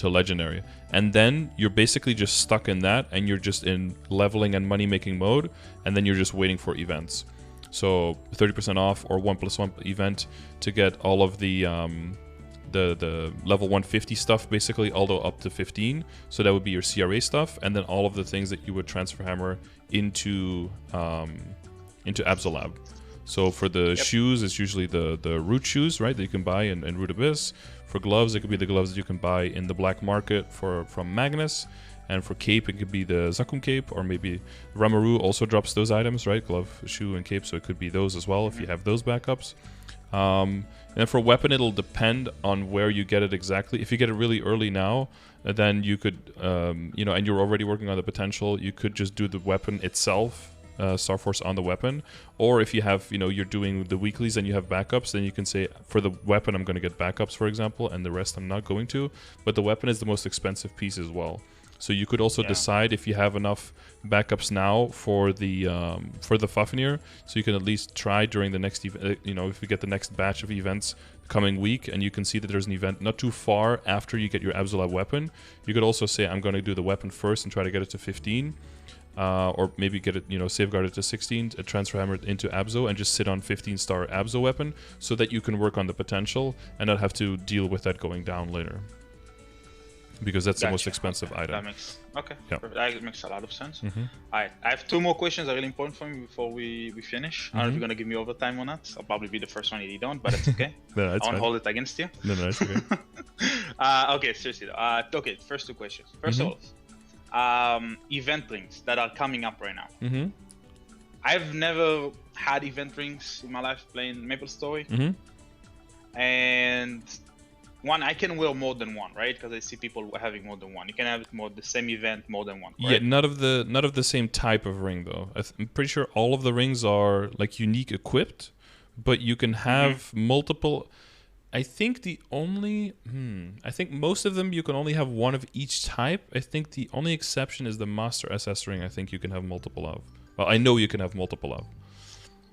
legendary. And then you're basically just stuck in that, and you're just in leveling and money making mode, and then you're just waiting for events. So 30% off or 1+1 event to get all of the level 150 stuff, basically, although up to 15. So that would be your CRA stuff, and then all of the things that you would transfer hammer into Absolab. So for the shoes, it's usually the root shoes, right, that you can buy in Root Abyss. For gloves, it could be the gloves that you can buy in the black market from Magnus. And for cape, it could be the Zakum cape, or maybe Ramaru also drops those items, right? Glove, shoe, and cape, so it could be those as well if you have those backups. And for weapon, it'll depend on where you get it exactly. If you get it really early now, then you could, you know, and you're already working on the potential, you could just do the weapon itself, Star Force on the weapon. Or if you have, you know, you're doing the weeklies and you have backups, then you can say, for the weapon, I'm going to get backups, for example, and the rest I'm not going to. But the weapon is the most expensive piece as well. So you could also decide if you have enough backups now for the Fafnir, so you can at least try during the next event. You know, if you get the next batch of events coming week, and you can see that there's an event not too far after you get your Absolab weapon, you could also say, I'm going to do the weapon first and try to get it to 15, or maybe get it, you know, safeguard it to 16, transfer hammer it into Abzo, and just sit on 15-star Abzo weapon, so that you can work on the potential and not have to deal with that going down later. Because that's the most expensive item. That makes that makes a lot of sense. Alright, I have 2 more questions that are really important for me before we finish. I don't know if you're gonna give me overtime or not. I'll probably be the first one you don't, but it's okay. No, I won't hold it against you. No, it's okay. Okay, seriously though. Okay, first 2 questions. First of all, event rings that are coming up right now. I've never had event rings in my life playing MapleStory, and I can wear more than one, right? Because I see people having more than one. You can have the same event, more than one. Right? Yeah, not of the same type of ring though. I'm pretty sure all of the rings are like unique equipped, but you can have multiple. I think the only, I think most of them you can only have one of each type. I think the only exception is the Master SS ring. I think you can have multiple of. Well, I know you can have multiple of.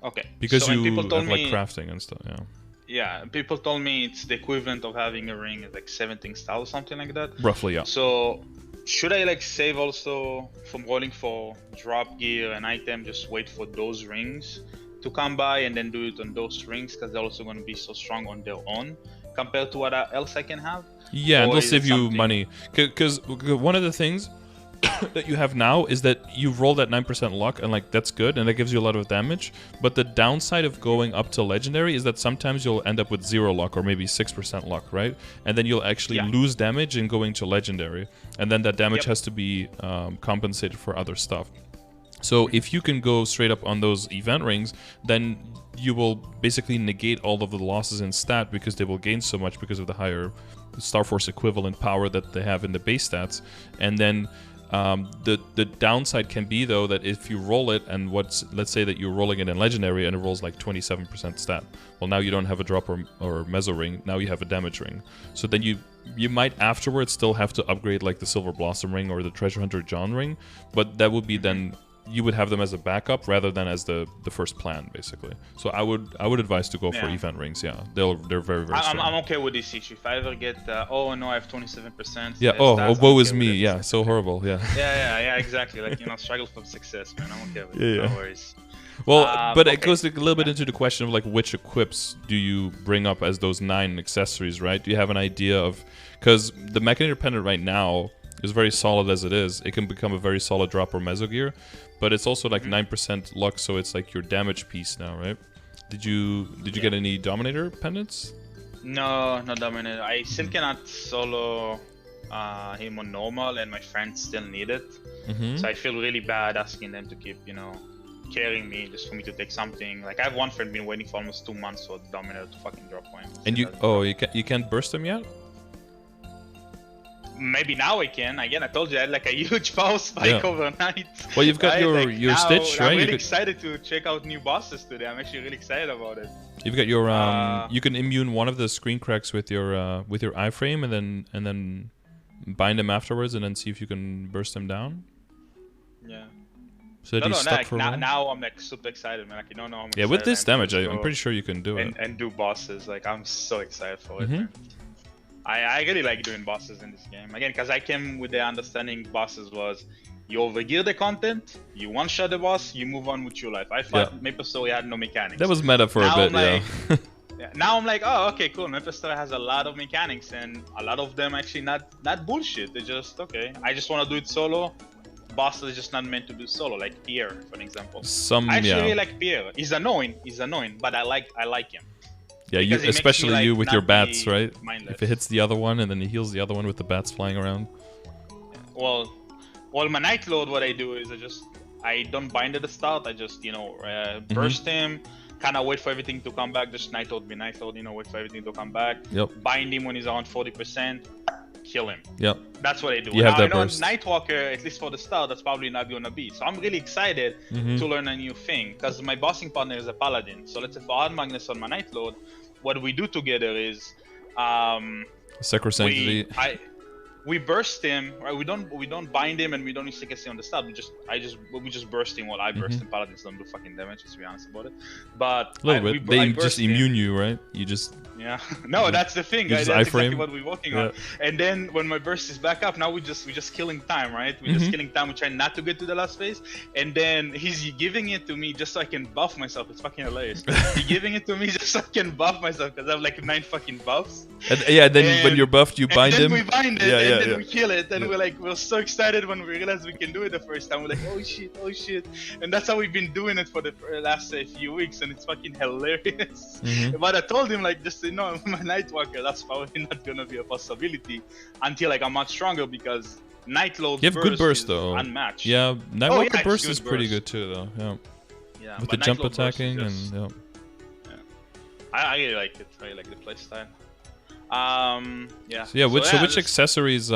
Okay. Because so you have like crafting and stuff. Yeah. Yeah, people told me it's the equivalent of having a ring at like 17 style or something like that. Roughly, yeah. So should I like save also from rolling for drop gear and item, just wait for those rings to come by and then do it on those rings, because they're also going to be so strong on their own compared to what else I can have? Yeah, and they'll save you money. Because one of the things that you have now is that you roll that 9% luck, and like that's good, and that gives you a lot of damage. But the downside of going up to legendary is that sometimes you'll end up with 0 luck or maybe 6% luck, right? And then you'll actually lose damage in going to legendary, and then that damage has to be compensated for other stuff. So if you can go straight up on those event rings, then you will basically negate all of the losses in stat, because they will gain so much because of the higher Star Force equivalent power that they have in the base stats. And then the downside can be, though, that if you roll it and let's say that you're rolling it in Legendary and it rolls like 27% stat. Well, now you don't have a drop or Meso ring. Now you have a damage ring. So then you might afterwards still have to upgrade like the Silver Blossom ring or the Treasure Hunter John ring, but that would be then you would have them as a backup rather than as the first plan, basically. So I would advise to go for event rings. Yeah, they're very strong. I'm okay with this issue. If I ever get oh no, I have 27%. Yeah. Woe is me. Yeah. So horrible. Yeah. Yeah. Exactly. Like struggle for success, man. I'm okay with it. No worries. Well, but it goes a little bit into the question of like which equips do you bring up as those 9 accessories, right? Do you have an idea of, because the Mechanitor Pendant right now is very solid as it is. It can become a very solid drop or Meso gear, but it's also like 9% luck, so it's like your damage piece now, right? Did you get any Dominator pendants? No, not Dominator. I still cannot solo him on normal, and my friends still need it. So I feel really bad asking them to keep, carrying me just for me to take something. Like I have one friend been waiting for almost 2 months for the Dominator to fucking drop one. And you can't burst them yet? Maybe now I can. Again, I told you I had like a huge power spike overnight. Well, you've got your Stitch, right? I'm really excited to check out new bosses today. I'm actually really excited about it. You've got your you can immune one of the screen cracks with your iframe, and then bind them afterwards, and then see if you can burst them down. Yeah. So that he's stuck for now I'm like super excited, man. Like, I'm excited. With this damage, I'm pretty sure you can do it. And do bosses. Like I'm so excited for it. Man. I really like doing bosses in this game. Again, because I came with the understanding bosses was you overgear the content, you one-shot the boss, you move on with your life. I thought MapleStory had no mechanics. That was meta for a bit, Now I'm like, oh, okay, cool. MapleStory has a lot of mechanics, and a lot of them actually not bullshit. They're just, okay, I just want to do it solo. Boss is just not meant to do solo, like Pierre, for example. I actually really like Pierre. He's annoying, but I like him. Yeah, especially you with your bats, right? Mindless. If it hits the other one and then he heals the other one with the bats flying around. Well, my Night Lord, what I do is I don't bind at the start. I just burst him, kind of wait for everything to come back. Just Night Lord, wait for everything to come back. Bind him when he's around 40%. Kill him. That's what I do. Now, I know NightWalker, at least for the start, that's probably not gonna be. So I'm really excited to learn a new thing, because my bossing partner is a paladin. So let's say for Hard Magnus on my Night Lord, what we do together is Sacrosanctity. We burst him, right? We don't bind him, and we don't use secrecy on the start. We just burst him while I burst him. Paladins don't do fucking damage, let's be honest about it. But they just immune you, right? You just no, that's the thing. Right? That's exactly what we're working on. And then when my burst is back up, now we're just killing time, right? We're just killing time. We're trying not to get to the last phase. And then he's giving it to me just so I can buff myself. It's fucking hilarious. He's giving it to me just so I can buff myself, because I have like 9 fucking buffs. Then when you're buffed, you bind him. We bind it. And then we kill it, and we're so excited when we realize we can do it the first time. We're like, oh shit, and that's how we've been doing it for the last few weeks, and it's fucking hilarious. But I told him, like, just my NightWalker, that's probably not gonna be a possibility until like I'm much stronger, because Night Lord's you have good burst though, unmatched. Yeah, NightWalker burst is pretty good too, though. Yeah, with the jump attacking and I really like it. I really like the playstyle. Which accessories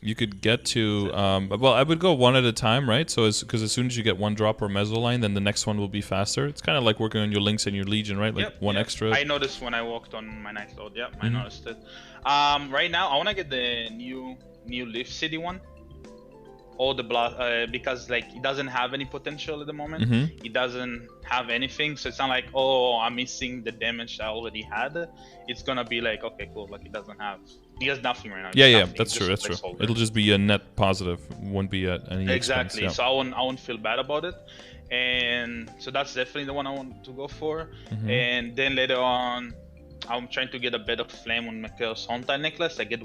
you could get to? Well, I would go one at a time, right? So because as soon as you get one drop or meso line, then the next one will be faster. It's kind of like working on your links and your legion, right? Like one extra. I noticed when I walked on my Night Lord. I noticed it. Right now, I want to get the new Leaf City one. Or the because like it doesn't have any potential at the moment. It doesn't have anything, so it's not like, oh, I'm missing the damage I already had. It's gonna be like, okay, cool, like he has nothing right now. That's true. It'll just be a net positive, won't be at any expense. So I won't feel bad about it, and so that's definitely the one I want to go for. And then later on, I'm trying to get a better flame on my Chaos Haunted necklace. I get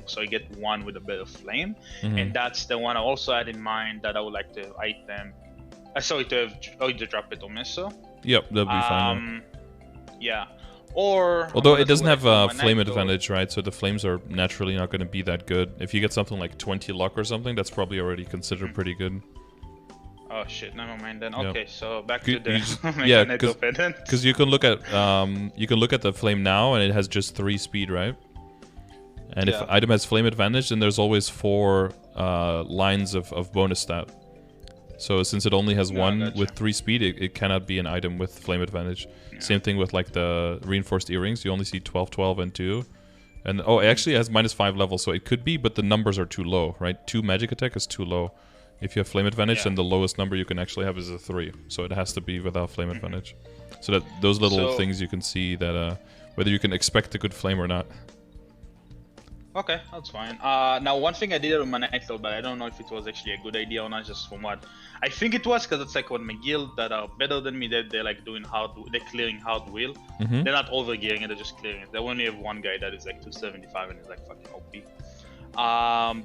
one with a better flame, and that's the one I also had in mind that I would like to item. To drop it on Meso. Yep, that'll be fine. Yeah. Or although it doesn't have a flame advantage, right? So the flames are naturally not going to be that good. If you get something like 20 luck or something, that's probably already considered pretty good. Oh shit! Never mind then. Okay, so back to the because you can look at the flame now, and it has just 3 speed, right? And if item has flame advantage, then there's always 4 lines of bonus stat. So since it only has 1 with 3 speed, it cannot be an item with flame advantage. Yeah. Same thing with like the reinforced earrings. You only see 12, 12, and 2. And it actually has -5 level, so it could be, but the numbers are too low, right? 2 magic attack is too low. If you have flame advantage, then the lowest number you can actually have is a 3. So it has to be without flame advantage. So that those little things you can see that whether you can expect a good flame or not. Okay, that's fine. Now, one thing I did on my Nightwalker, but I don't know if it was actually a good idea or not, just from what I think it was, because it's like on my guild that are better than me, that they're like doing they're clearing hard wheel. They're not overgearing it, they're just clearing it. They only have one guy that is like 275 and is like fucking OP.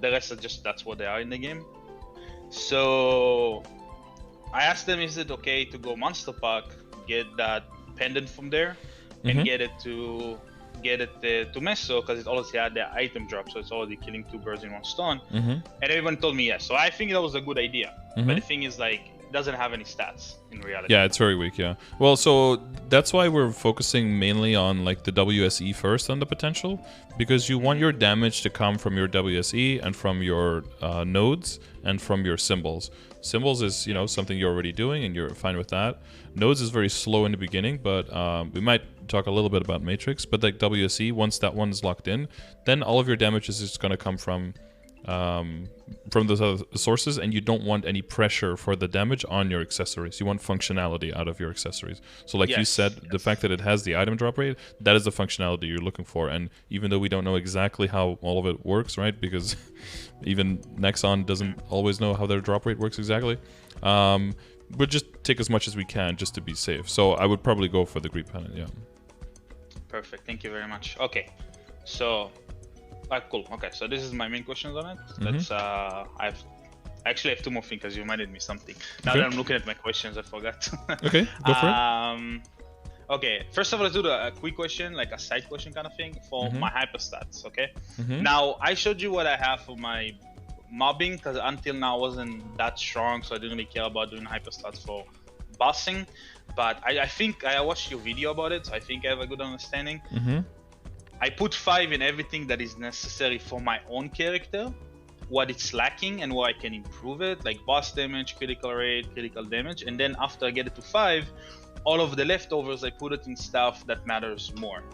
The rest are just, that's what they are in the game. So I asked them, is it okay to go Monster Park, get that pendant from there, and get it to Meso, because it already had the item drop, so it's already killing 2 birds in 1 stone. And everyone told me yes. So I think that was a good idea. But the thing is, like, it doesn't have any stats in reality. Yeah, it's very weak, yeah. Well, so that's why we're focusing mainly on like the WSE first on the potential, because you want your damage to come from your WSE and from your nodes and from your symbols. Symbols is, you know, something you're already doing and you're fine with that. Nodes is very slow in the beginning, but we might talk a little bit about Matrix, but like WSE, once that one is locked in, then all of your damage is just going to come from those other sources, and you don't want any pressure for the damage on your accessories. You want functionality out of your accessories. So like you said, the fact that it has the item drop rate, that is the functionality you're looking for. And even though we don't know exactly how all of it works, right, because even Nexon doesn't always know how their drop rate works exactly, we'll just take as much as we can just to be safe. So I would probably go for the Greed Pennant, yeah. Perfect, thank you very much. Okay, so cool. Okay, so this is my main questions on it. Let's I actually have 2 more things because you reminded me something. Now that I'm looking at my questions, I forgot. Okay, go for it. Okay, first of all, let's do a quick question, like a side question kind of thing for my hyperstats. Okay. Now I showed you what I have for my mobbing, because until now I wasn't that strong, so I didn't really care about doing hyperstats for bossing. But I think I watched your video about it, so I think I have a good understanding. I put 5 in everything that is necessary for my own character, what it's lacking and where I can improve it, like boss damage, critical rate, critical damage. And then after I get it to 5, all of the leftovers, I put it in stuff that matters more.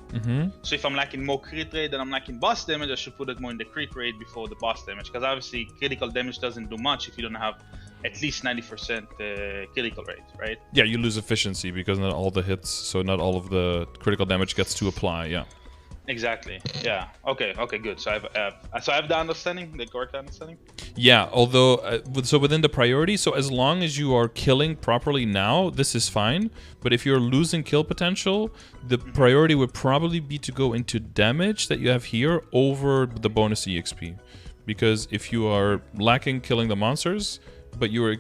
So if I'm lacking more crit rate than I'm lacking boss damage, I should put it more in the crit rate before the boss damage. Because obviously critical damage doesn't do much if you don't have at least 90% critical rate, right? Yeah, you lose efficiency because not all the hits, so not all of the critical damage gets to apply, yeah. Exactly. Yeah. Okay. Okay. Good. So I have the understanding, the correct understanding. Yeah. Although, so within the priority, so as long as you are killing properly now, this is fine. But if you're losing kill potential, the priority would probably be to go into damage that you have here over the bonus EXP, because if you are lacking killing the monsters, but you are,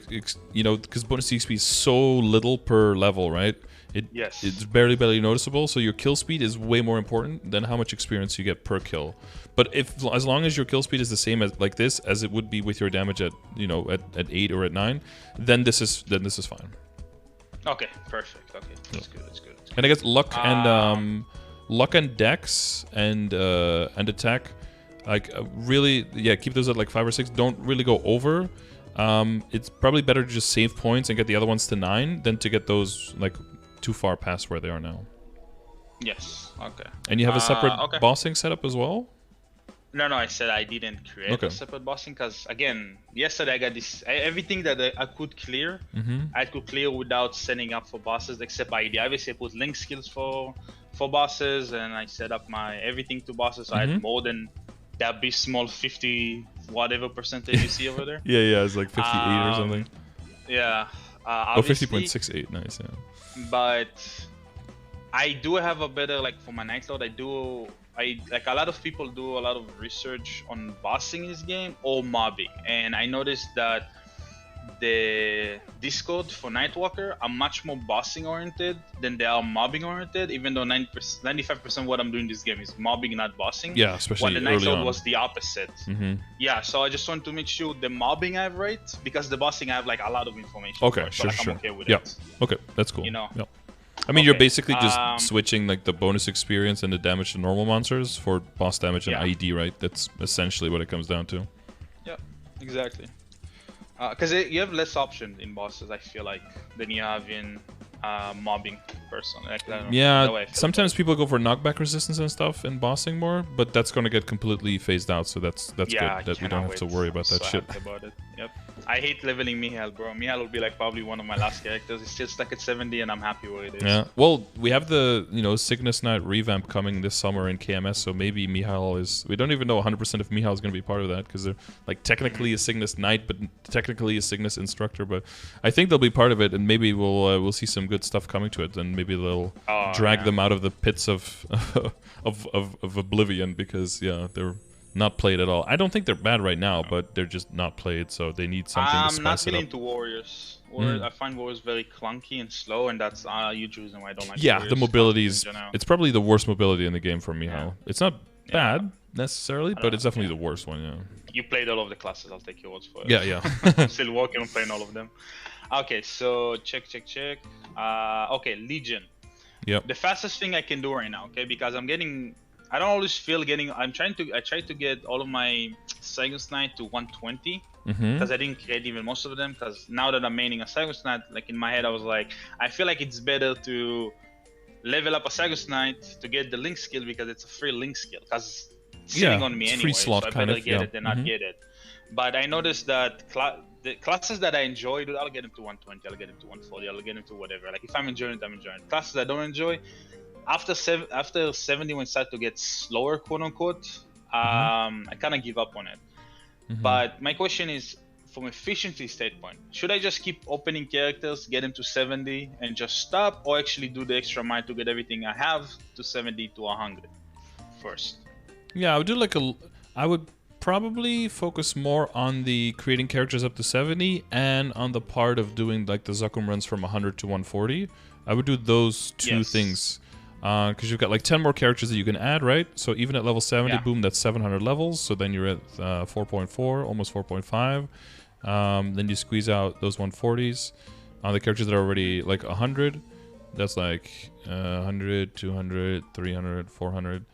you know, because bonus EXP is so little per level, right? It's barely noticeable, so your kill speed is way more important than how much experience you get per kill. But as long as your kill speed is the same as like this as it would be with your damage at, you know, at 8 or at 9, then this is fine. Okay, perfect. Okay, that's good. That's good. And I guess luck and dex and attack, like really, yeah, keep those at like 5 or 6. Don't really go over. It's probably better to just save points and get the other ones to 9 than to get those like too far past where they are now. Yes. Okay. And you have a separate bossing setup as well? No, I said I didn't create a separate bossing because, again, yesterday I got this everything that I could clear. I could clear without setting up for bosses except ID. Obviously, I put link skills for bosses, and I set up my everything to bosses. So I had more than that big small 50 whatever percentage you see over there. Yeah, it's like 58 or something. Yeah. 50.68, nice. Yeah. But I do have a better, like for my Nightwalker, I like a lot of people do a lot of research on bossing in this game or mobbing, and I noticed that the Discord for Nightwalker are much more bossing oriented than they are mobbing oriented, even though 95% of what I'm doing in this game is mobbing, not bossing. Yeah, especially early on. The Nightwalker was the opposite. Yeah, so I just want to make sure the mobbing I have right, because the bossing I have like a lot of information. Okay, so sure. I'm okay with it. it. Okay, that's cool. You know. Yep. I mean, you're Okay, basically just switching like the bonus experience and the damage to normal monsters for boss damage and IED, right? That's essentially what it comes down to. Yeah, exactly. Because you have less options in bosses, I feel like, than you have in mobbing person. Like, yeah, sometimes people go for knockback resistance and stuff in bossing more, but that's going to get completely phased out, so that's good that we don't have to worry about that shit. About it. Yep. I hate leveling Mihail, bro. Mihail will be like probably one of my last characters. He's still stuck at 70 and I'm happy where it is. Yeah. Well, we have the, Cygnus Knight revamp coming this summer in KMS, so maybe Mihail is... We don't even know 100% if Mihail is going to be part of that, because they're like technically a Cygnus Knight, but technically a Cygnus Instructor, but I think they'll be part of it, and maybe we'll see some good stuff coming to it, and maybe they'll drag them out of the pits of of oblivion, because they're not played at all. I don't think they're bad right now, but they're just not played, so they need something to spice it up. I'm not really into Warriors. I find Warriors very clunky and slow, and that's a huge reason why I don't like Warriors. The mobility is... It's probably the worst mobility in the game for Mihail. Yeah. It's not bad, necessarily, but it's definitely the worst one, You played all of the classes, I'll take your words for it. Yeah. I'm still working on playing all of them. Okay, so check. Okay, Legion. Yep. The fastest thing I can do right now, okay, because I don't always feel getting... I tried to get all of my Cygnus Knight to 120, because I didn't create even most of them, because now that I'm maining a Cygnus Knight, like in my head I was like, I feel like it's better to level up a Cygnus Knight to get the link skill, because it's a free link skill, because it's sitting on me anyway, free slot, so I better get it than not get it. But I noticed that the classes that I enjoy, I'll get them to 120, I'll get them to 140, I'll get them to whatever. Like if I'm enjoying it, I'm enjoying it. Classes I don't enjoy, after 70, when it started to get slower, quote unquote, I kind of give up on it. But my question is, from efficiency standpoint, should I just keep opening characters, get them to 70, and just stop, or actually do the extra mile to get everything I have to 70 to 100 first? Yeah, I would do I would probably focus more on the creating characters up to 70 and on the part of doing like the Zakum runs from 100 to 140. I would do those two things. Because you've got like 10 more characters that you can add, right? So even at level 70, boom, that's 700 levels. So then you're at 4.4, almost 4.5. Then you squeeze out those 140s on the characters that are already like 100. That's like 100, 200, 300, 400.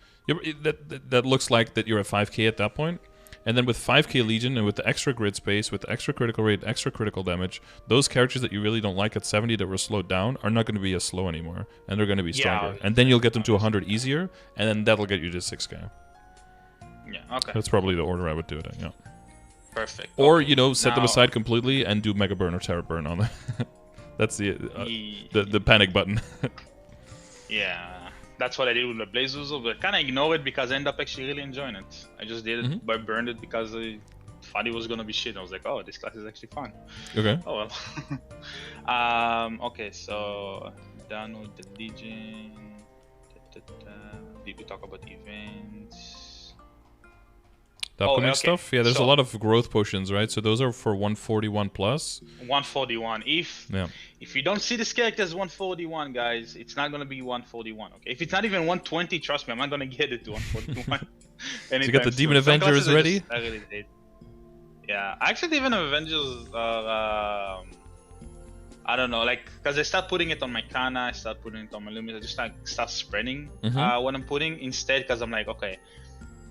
That looks like that you're at 5k at that point. And then with 5k Legion and with the extra grid space, with the extra critical rate, extra critical damage, those characters that you really don't like at 70 that were slowed down are not going to be as slow anymore. And they're going to be stronger. And then you'll get them to 100 easier, and then that'll get you to 6k. Yeah, okay. That's probably the order I would do it in, Perfect. Or, set them aside completely and do Mega Burn or Terra Burn on them. That's the panic button. Yeah. That's what I did with the Blaze Uzo, but kind of ignore it because I ended up actually really enjoying it. I just did it, but I burned it because I thought it was going to be shit. I was like, oh, this class is actually fun. Okay. Oh, well. Okay, so done with the Legion. Did we talk about events? The upcoming stuff? Yeah, there's a lot of growth potions, right? So those are for 141 plus. 141. If you don't see this character as 141, guys, it's not going to be 141, okay? If it's not even 120, trust me, I'm not going to get it to 141. So you got the Demon Avengers ready? I really hate. Yeah, actually the Demon Avengers are... I don't know, like, because I start putting it on my Kana, I start putting it on my Lumis, I just start spreading what I'm putting instead, because I'm like, okay,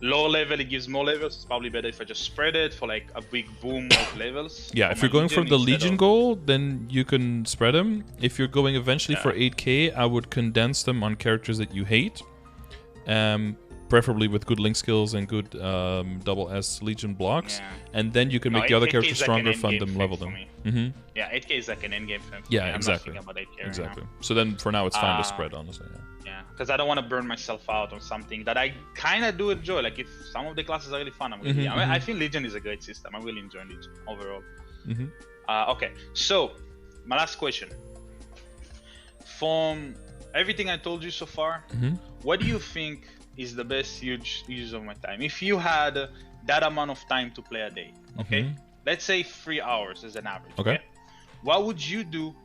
lower level, it gives more levels. It's probably better if I just spread it for like a big boom of levels. Yeah, if you're going for the Legion goal, then you can spread them. If you're going eventually for 8k, I would condense them on characters that you hate. Preferably with good link skills and good double S Legion blocks. And then you can make the other characters stronger, fund them, level them. Yeah, 8k is like an endgame thing. Yeah, exactly. I'm not thinking about 8k exactly. Right now. So then for now it's fine to spread, honestly. Yeah, because I don't want to burn myself out on something that I kind of do enjoy. Like if some of the classes are really fun, I'm really, I think Legion is a great system. I'm really enjoying Legion overall. Okay, so my last question. From everything I told you so far, what do you think is the best use of my time? If you had that amount of time to play a day, okay? Let's say 3 hours as an average, okay? What would you do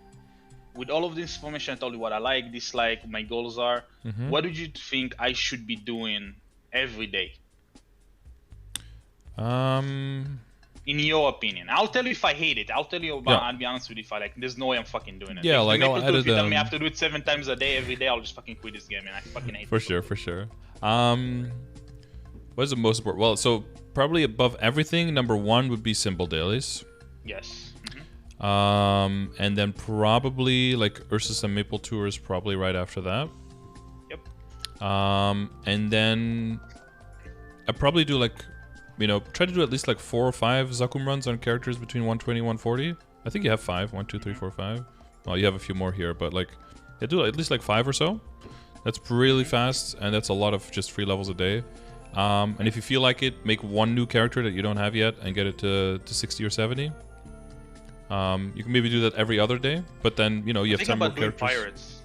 with all of this information? I told you what I like, dislike, my goals are. What would you think I should be doing every day? In your opinion, I'll tell you if I hate it. I'll tell you about. I'll be honest with you. If I like, there's no way I'm fucking doing it. Yeah, like I'll edit if you tell me I have to do it 7 times a day, every day, I'll just fucking quit this game, and I fucking hate it. For sure. What is the most important? Well, so probably above everything, number 1 would be simple dailies. Yes. And then probably like Ursus and Maple Tours probably right after that. Yep. And then I probably do like, try to do at least like 4 or 5 Zakum runs on characters between 120 and 140. I think you have 5. 1, 2, 3, 4, 5. Well, you have a few more here, but like, yeah, do at least like 5 or so. That's really fast, and that's a lot of just free levels a day. And if you feel like it, make 1 new character that you don't have yet and get it to 60 or 70. You can maybe do that every other day, but then, you have 10 more characters. Pirates.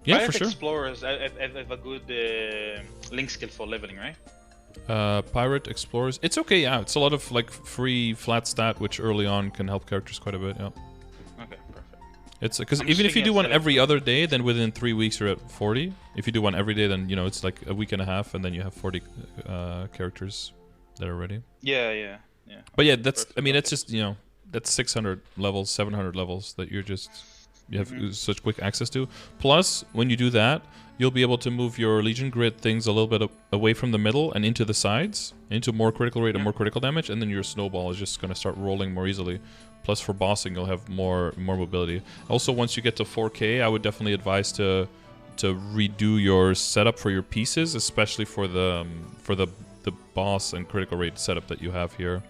Yeah, Pirate for sure. Explorers have a good link skill for leveling, right? Pirate Explorers. It's okay, yeah. It's a lot of like free flat stat, which early on can help characters quite a bit, yeah. Okay, perfect. It's because even if you do one every other day, then within 3 weeks you're at 40. If you do one every day, then it's like a week and a half, and then you have 40 characters that are ready. Yeah. But yeah, that's it's just that's 600 levels, 700 levels that you have such quick access to. Plus, when you do that, you'll be able to move your Legion grid things a little bit away from the middle and into the sides, into more critical rate and more critical damage, and then your snowball is just going to start rolling more easily. Plus, for bossing, you'll have more mobility. Also, once you get to 4K, I would definitely advise to redo your setup for your pieces, especially for the boss and critical rate setup that you have here.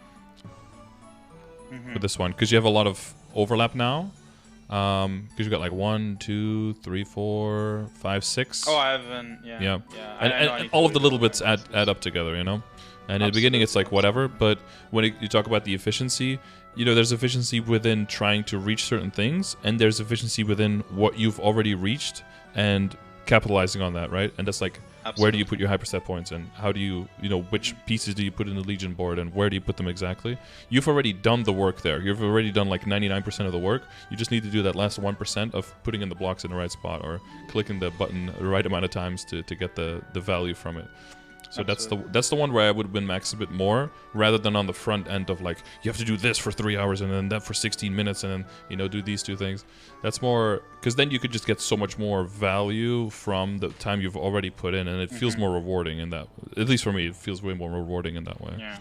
For this one, because you have a lot of overlap now. Because you've got like 1, 2, 3, 4, 5, 6. Oh, I haven't. Yeah. And all of the little bits add up together, And in the beginning, it's like whatever. But when you talk about the efficiency, there's efficiency within trying to reach certain things, and there's efficiency within what you've already reached and capitalizing on that, right? And that's like, where do you put your hyperstat points, and how do you, which pieces do you put in the Legion board, and where do you put them exactly? You've already done the work there. You've already done like 99% of the work. You just need to do that last 1% of putting in the blocks in the right spot, or clicking the button the right amount of times to get the value from it. So that's the one where I would min-max a bit more, rather than on the front end of like, you have to do this for 3 hours and then that for 16 minutes and then, do these 2 things. That's more, because then you could just get so much more value from the time you've already put in, and it feels more rewarding in that, at least for me, it feels way more rewarding in that way. Yeah.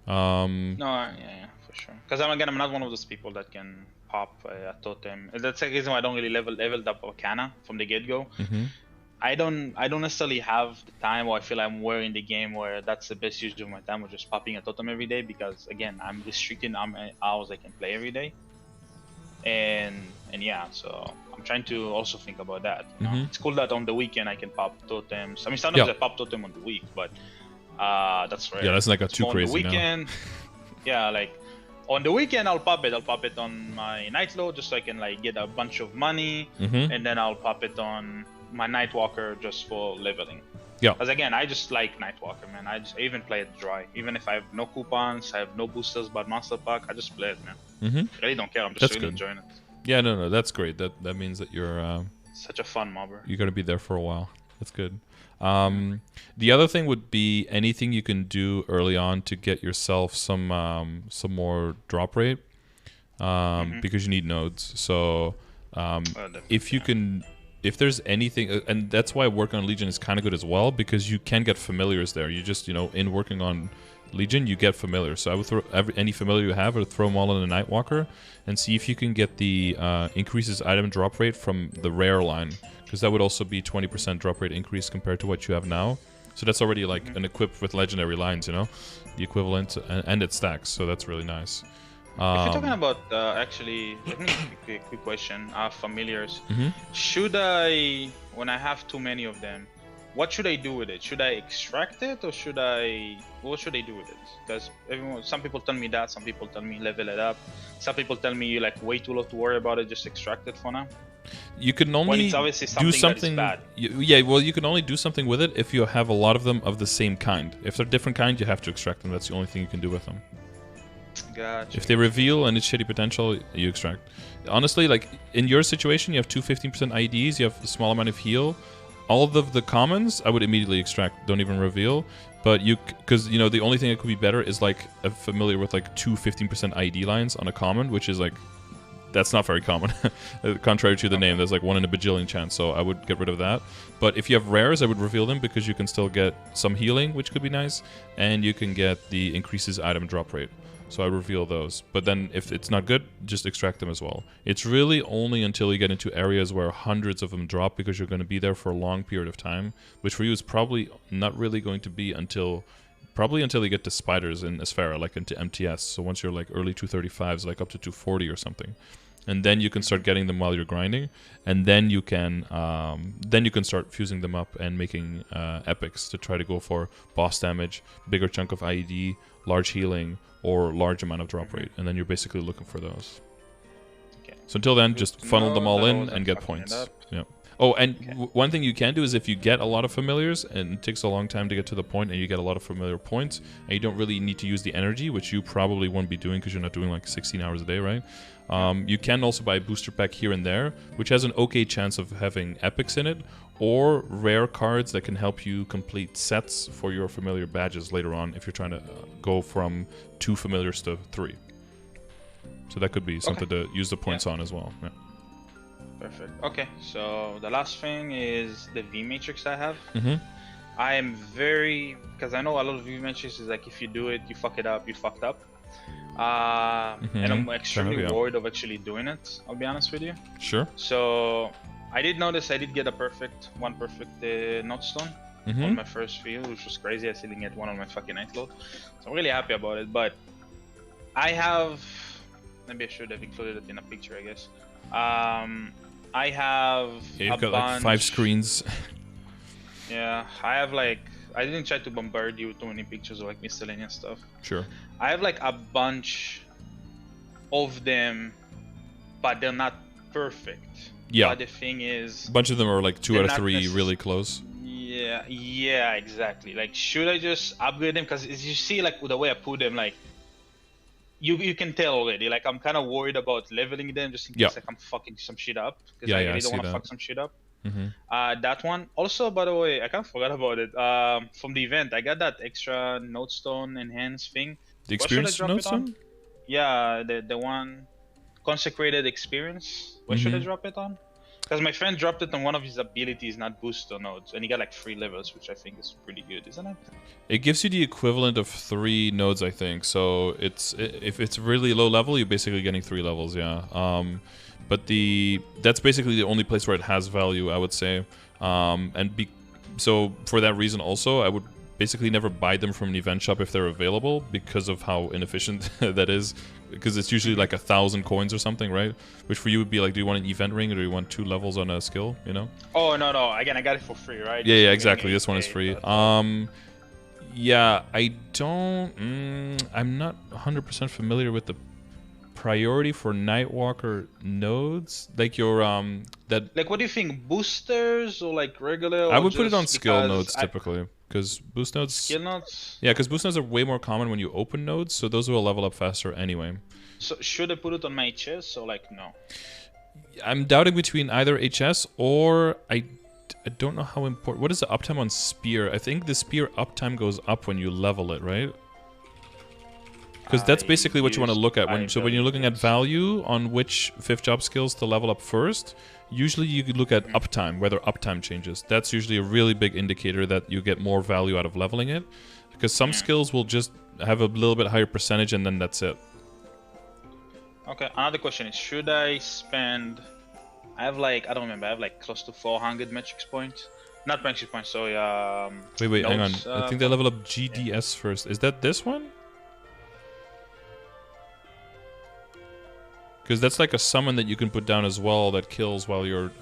Yeah, for sure. Because I'm not one of those people that can pop a totem. That's the reason why I don't really leveled up Arcana from the get-go. I don't necessarily have the time, or I feel I'm wearing the game where that's the best use of my time, or just popping a totem every day, because again, I'm restricting how many hours I can play every day. And yeah, so I'm trying to also think about that. It's cool that on the weekend I can pop totems. I mean, sometimes I pop totem on the week, but that's rare. Yeah, that's like too crazy on the weekend, now. Yeah, like on the weekend I'll pop it on my night load, just so I can like get a bunch of money, and then I'll pop it on my NightWalker just for leveling. Yeah. Because again, I just like NightWalker, man. I even play it dry. Even if I have no coupons, I have no boosters but Monster Pack, I just play it, man. I really don't care. I'm just really enjoying it. Yeah, no, that's great. That means that you're such a fun mobber. You're gonna be there for a while. That's good. The other thing would be anything you can do early on to get yourself some more drop rate, because you need nodes. So if there's anything, and that's why working on Legion is kind of good as well, because you can get familiars there. You just, in working on Legion, you get familiars. So I would throw any familiar you have, or throw them all in a Nightwalker, and see if you can get the increases item drop rate from the rare line, because that would also be 20% drop rate increase compared to what you have now. So that's already like an equipped with legendary lines, the equivalent, and it stacks. So that's really nice. If you're talking about actually, let me quick question. Familiars. Should I, when I have too many of them, what should I do with it? Should I extract it, or what should I do with it? Because some people tell me that, some people tell me level it up, some people tell me you like way too low to worry about it, just extract it for now. You can only do something. Bad. You can only do something with it if you have a lot of them of the same kind. If they're different kind, you have to extract them. That's the only thing you can do with them. Gotcha. If they reveal and it's shitty potential, you extract. Honestly, like in your situation, you have two 15% IEDs, you have a small amount of heal. all of the commons, I would immediately extract. Don't even reveal. But because you know, the only thing that could be better is like a familiar with like 15% ID lines on a common, which is like, that's not very common. Contrary to the name, there's like 1 in a bajillion chance, so I would get rid of that. But if you have rares, I would reveal them because you can still get some healing, which could be nice, and you can get the increases item drop rate. So I reveal those. But then if it's not good, just extract them as well. It's really only until you get into areas where hundreds of them drop, because you're going to be there for a long period of time, which for you is probably not really going to be until you get to spiders in Asphera, like into MTS. So once you're like early 235s, like up to 240 or something. And then you can start getting them while you're grinding, and then you can start fusing them up and making epics to try to go for boss damage, bigger chunk of IED, large healing, or large amount of drop rate, and then you're basically looking for those. Okay. So until then, just funnel them all in and get points. Yeah. Oh, and one thing you can do is if you get a lot of familiars, and it takes a long time to get to the point, and you get a lot of familiar points, and you don't really need to use the energy, which you probably won't be doing because you're not doing like 16 hours a day, right? You can also buy a booster pack here and there, which has an okay chance of having epics in it, or rare cards that can help you complete sets for your familiar badges later on if you're trying to go from 2 familiars to 3. So that could be something to use the points on as well. Yeah. Perfect. Okay, so the last thing is the V matrix I have. I am because I know a lot of V matrix is like if you do it, you fuck it up, you fucked up. And I'm extremely worried of actually doing it, I'll be honest with you. Sure. So I did notice I did get one perfect notestone on my first field, which was crazy. I still didn't get one on my fucking night load, so I'm really happy about it. But I have, maybe I should have included it in a picture, I guess. I have you've got like 5 screens. Yeah, I have like, I didn't try to bombard you with too many pictures of like miscellaneous stuff. Sure. I have like a bunch of them, but they're not perfect. Yeah. But the thing is, a bunch of them are like 2 out of 3 really close. Yeah, exactly. Like, should I just upgrade them? Because as you see, like the way I put them, like you can tell already. Like I'm kind of worried about leveling them just in case like I'm fucking some shit up. Because I really don't want to fuck some shit up. That one. Also, by the way, I kind of forgot about it. From the event, I got that extra notestone enhanced thing. The experience notestone? Yeah, the one consecrated experience. What should I drop it on? Because my friend dropped it on one of his abilities, not booster nodes, and he got like 3 levels, which I think is pretty good, isn't it? It gives you the equivalent of 3 nodes, I think. So if it's really low level, you're basically getting 3 levels, yeah. But that's basically the only place where it has value, I would say. So for that reason also, I would basically never buy them from an event shop if they're available because of how inefficient that is. Because it's usually like 1,000 coins or something, right? Which for you would be like, do you want an event ring or do you want 2 levels on a skill, you know? Oh, no. Again, I got it for free, right? Yeah, exactly. This one is free. Yeah, I don't... I'm not 100% familiar with the priority for NightWalker nodes. Like your... Like, what do you think? Boosters or like regular? I would put it on skill nodes typically. Because boost nodes... Skill nodes? Yeah, because boost nodes are way more common when you open nodes, so those will level up faster anyway. So should I put it on my HS or like no? I'm doubting between either HS or... I don't know how important... What is the uptime on Spear? I think the Spear uptime goes up when you level it, right? Because that's basically what you want to look at. So when you're looking at value on which 5th job skills to level up first, usually you could look at uptime, whether uptime changes. That's usually a really big indicator that you get more value out of leveling it. Because some skills will just have a little bit higher percentage and then that's it. Okay, another question is, should I spend... I have like, I don't remember, I have like close to 400 metrics points. Not metrics points, sorry. Wait, hang on. I think they level up GDS first. Is that this one? Because that's like a summon that you can put down as well that kills while you're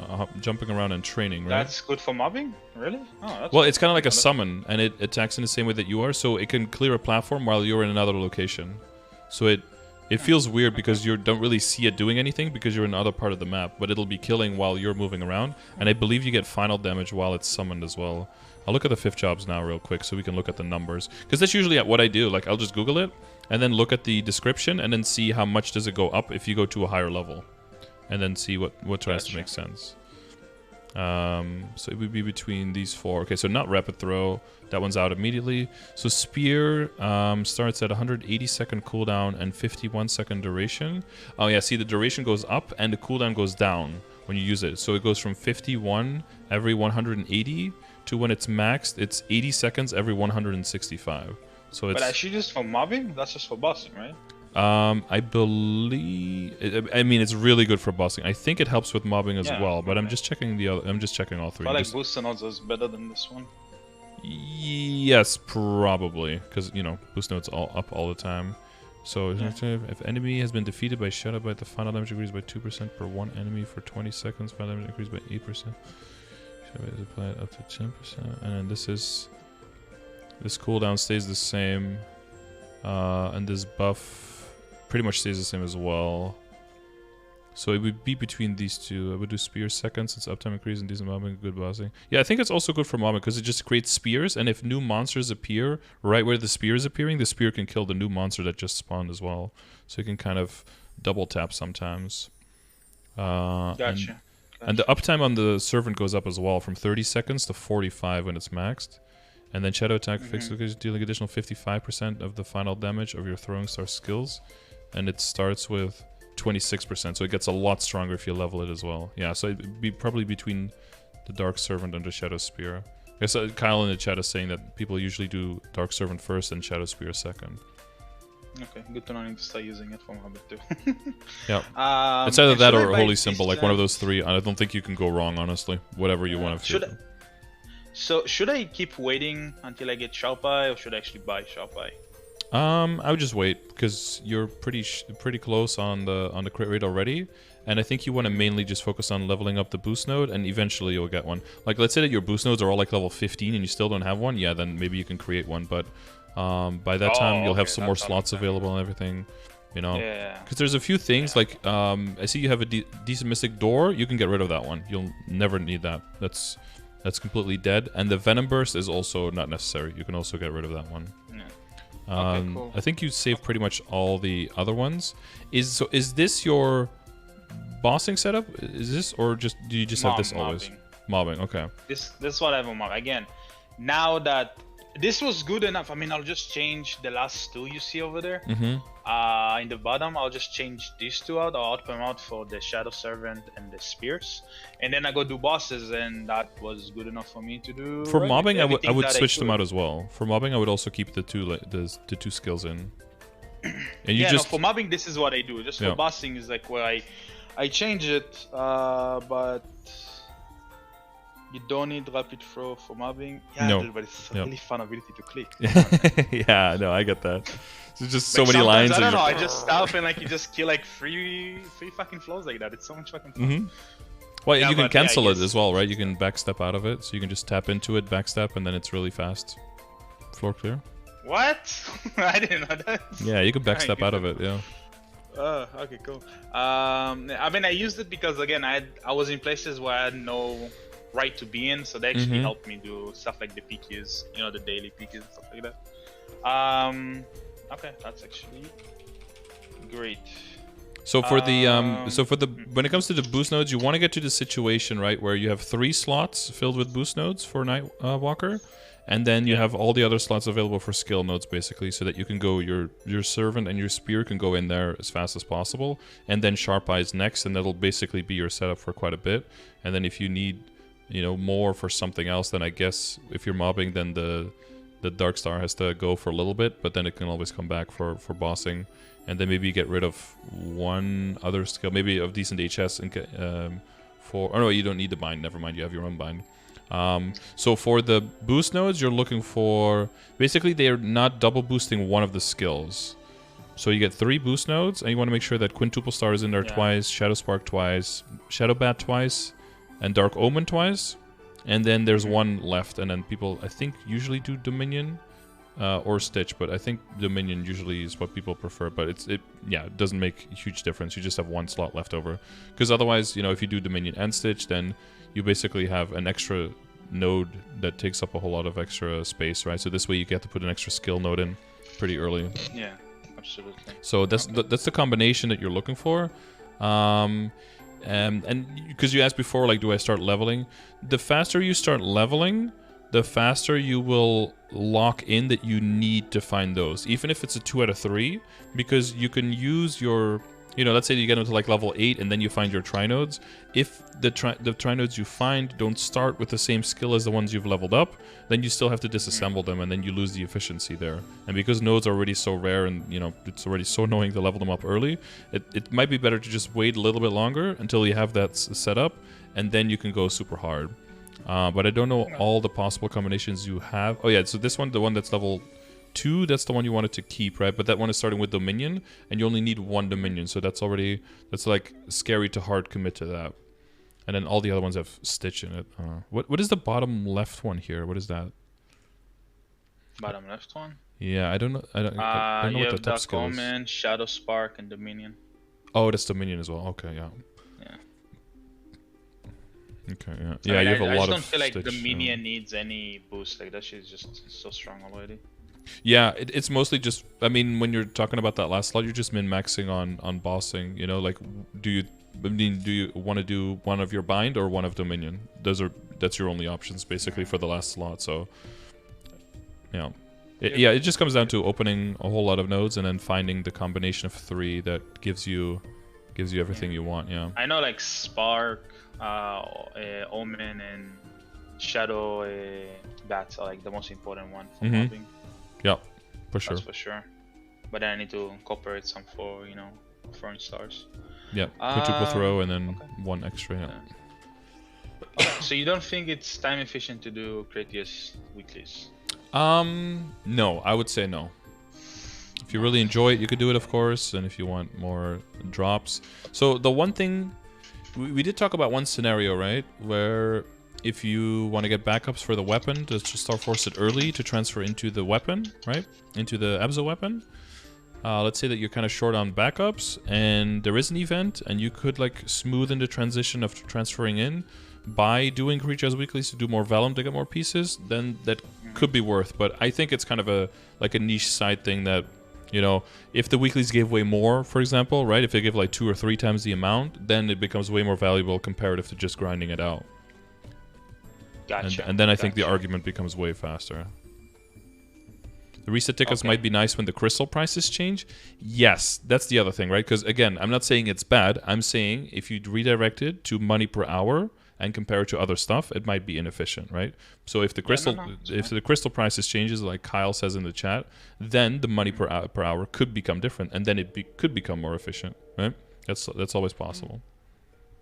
jumping around and training, right? That's good for mobbing? Really? Oh, that's well, it's kind of like a summon, and it attacks in the same way that you are, so it can clear a platform while you're in another location. So it feels weird because you don't really see it doing anything because you're in another part of the map, but it'll be killing while you're moving around, and I believe you get final damage while it's summoned as well. I'll look at the 5th jobs now real quick so we can look at the numbers. Because that's usually what I do. Like, I'll just Google it, and then look at the description, and then see how much does it go up if you go to a higher level. And then see what tries to make sense. So it would be between these four. Okay, so not rapid throw. That one's out immediately. So spear starts at 180-second cooldown and 51-second duration. Oh yeah, see the duration goes up and the cooldown goes down when you use it. So it goes from 51 every 180 to when it's maxed, it's 80 seconds every 165. So it's. But actually, just for mobbing, that's just for bossing, right? I believe. I mean, it's really good for bossing. I think it helps with mobbing as well. But I'm just checking the other. I'm just checking all three. I like booster nodes is better than this one. Yes, probably, because you know boost nodes all up all the time. So if enemy has been defeated by Shadow Bite, the final damage increases by 2% per one enemy for 20 seconds. Final damage increases by 8%. Shadow Bite is applied up to 10%. And then this cooldown stays the same, and this buff pretty much stays the same as well. So it would be between these two. I would do spear seconds since uptime increase and decent mobbing, good bossing. Yeah, I think it's also good for mobbing because it just creates spears, and if new monsters appear right where the spear is appearing, the spear can kill the new monster that just spawned as well. So you can kind of double tap sometimes. Gotcha. And the uptime on the servant goes up as well from 30 seconds to 45 when it's maxed. And then Shadow Attack fixes dealing additional 55% of the final damage of your throwing star skills. And it starts with 26%, so it gets a lot stronger if you level it as well. Yeah, so it'd be probably between the Dark Servant and the Shadow Spear. I guess Kyle in the chat is saying that people usually do Dark Servant first and Shadow Spear second. Okay, good to know. I need to start using it for Hobbit too. Yeah. It's either that or Holy Symbol, like one of those three. I don't think you can go wrong, honestly. Whatever you want to feel. So should I keep waiting until I get Sharp Eye, or should I actually buy Sharp Eye? I would just wait because you're pretty close on the crit rate already, and I think you want to mainly just focus on leveling up the boost node, and eventually you'll get one. Like let's say that your boost nodes are all like level 15 and you still don't have one, yeah, then maybe you can create one. But by that time you'll have some more slots available and everything, you know. Yeah. Because there's a few things like I see you have a decent mystic door. You can get rid of that one. You'll never need that. That's completely dead. And the Venom Burst is also not necessary. You can also get rid of that one. Okay, cool. I think you saved pretty much all the other ones. Is this your bossing setup? Is this, or do you just have this always? Mobbing. Okay. This is what I have on mob. Again, now that this was good enough, I mean, I'll just change the last two you see over there. In the bottom, I'll just change these two out. I'll output them out for the Shadow Servant and the Spears, and then I go do bosses, and that was good enough for me to do. For mobbing, I would switch them out as well. For mobbing, I would also keep the two skills in. And you for mobbing, this is what I do. Just for bossing is like where I change it, but you don't need rapid throw for mobbing. Yeah, no. But it's a really fun ability to click. Yeah, no, I get that. There's just so many lines. I don't know. I just stop and like you just kill like three fucking flows like that. It's so much fucking fun. Well, you can cancel it as well, right? You can backstep out of it, so you can just tap into it, backstep, and then it's really fast. Floor clear. What? I didn't know that. Yeah, you can backstep out of it. Yeah. Okay, cool. I mean, I used it because again, I was in places where I had no right to be in, so they actually helped me do stuff like the PQs, you know, the daily PQs and stuff like that. Okay, that's actually great. So for the when it comes to the boost nodes, you want to get to the situation right where you have 3 slots filled with boost nodes for NightWalker, and then you have all the other slots available for skill nodes, basically, so that you can go your servant and your spear can go in there as fast as possible, and then Sharp Eyes next, and that'll basically be your setup for quite a bit. And then if you need, you know, more for something else, then I guess if you're mobbing, then the Dark Star has to go for a little bit, but then it can always come back for bossing. And then maybe get rid of one other skill, maybe of decent HS, and oh no, you don't need the bind. Never mind, you have your own bind. So for the boost nodes, you're looking for basically they are not double boosting one of the skills. So you get 3 boost nodes, and you want to make sure that Quintuple Star is in there twice, Shadow Spark twice, Shadow Bat twice, and Dark Omen twice. And then there's one left, and then people I think usually do Dominion. Or Stitch, but I think Dominion usually is what people prefer, but it doesn't make a huge difference. You just have 1 slot left over, because otherwise, you know, if you do Dominion and Stitch, then you basically have an extra node that takes up a whole lot of extra space, right? So this way you get to put an extra skill node in pretty early. Yeah, absolutely. So that's the combination that you're looking for. And because you asked before, like, do I start leveling? The faster you start leveling, the faster you will lock in that you need to find those, even if it's a 2 out of 3, because you can use your, you know, let's say you get into like level 8 and then you find your trinodes. If the trinodes you find don't start with the same skill as the ones you've leveled up, then you still have to disassemble them, and then you lose the efficiency there. And because nodes are already so rare, and you know it's already so annoying to level them up early, it might be better to just wait a little bit longer until you have that set up, and then you can go super hard. But I don't know all the possible combinations you have. Oh yeah, so this one, the one that's level 2, that's the one you wanted to keep, right? But that one is starting with Dominion, and you only need 1 Dominion, so that's like scary to hard commit to that. And then all the other ones have Stitch in it. What is the bottom left one here? What is that? Bottom left one? Yeah, I don't know. I don't know you what the have top skill is. Omen, Shadow Spark, and Dominion. Oh, that's Dominion as well. Okay, yeah. Okay, yeah. Yeah, you have a lot of I just don't feel like Stitch, Dominion needs any boost. Like, that shit is just so strong already. Yeah, it's mostly just, I mean, when you're talking about that last slot, you're just min-maxing on bossing, you know, like, do you want to do one of your bind or one of Dominion? That's your only options, basically, for the last slot, so, yeah. It just comes down to opening a whole lot of nodes and then finding the combination of 3 that gives you everything you want, yeah. I know, like, Spark, Omen, and Shadow Bats are, like, the most important one for mobbing. Yeah, for sure. That's for sure. But then I need to incorporate some for, you know, foreign stars. Yeah, quadruple throw and then 1 extra. Yeah. Okay, so you don't think it's time efficient to do Critias weeklies? No, I would say no. If you really enjoy it, you could do it, of course, and if you want more drops. So the one thing, we did talk about one scenario, right, where if you want to get backups for the weapon, just start force it early to transfer into the weapon, right? Into the Abzo weapon. Let's say that you're kind of short on backups, and there is an event, and you could like smoothen the transition of transferring in by doing creatures weeklies to do more Vellum to get more pieces. Then that could be worth. But I think it's kind of a niche side thing that, you know, if the weeklies gave way more, for example, right? If they give like 2 or 3 times the amount, then it becomes way more valuable comparative to just grinding it out. Gotcha. And then I think the argument becomes way faster. The reset tickets might be nice when the crystal prices change. Yes, that's the other thing, right? Because again, I'm not saying it's bad. I'm saying if you redirect it to money per hour and compare it to other stuff, it might be inefficient, right? So if the crystal the crystal prices changes, like Kyle says in the chat, then the money per hour could become different, and then it could become more efficient, right? That's always possible.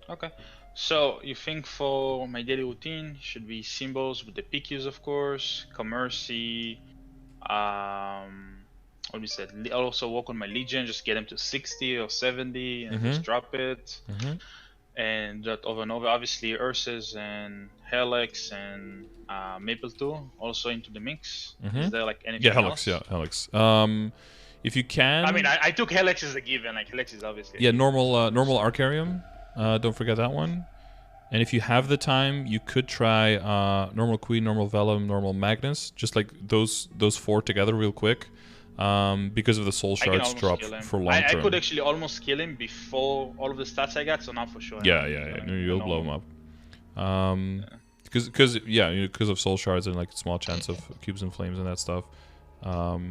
Okay. So you think for my daily routine should be symbols with the PQs, of course, Commercy, what we said. I'll also work on my Legion, just get them to 60 or 70 and just drop it. And that over and over. Obviously, Ursus and Helix and Maple 2 also into the mix. Is there like anything else? Yeah, Helix. If you can. I mean, I took Helix as a given. Like Helix is obviously. Yeah, normal Arcarium. Don't forget that one. And if you have the time, you could try normal Queen, normal Vellum, normal Magnus. Just like those 4 together real quick. Because of the soul shards drop for long term. I could actually almost kill him before all of the stats I got, so now for sure. Yeah. You'll blow him up. Because of soul shards and like small chance of cubes and flames and that stuff. No,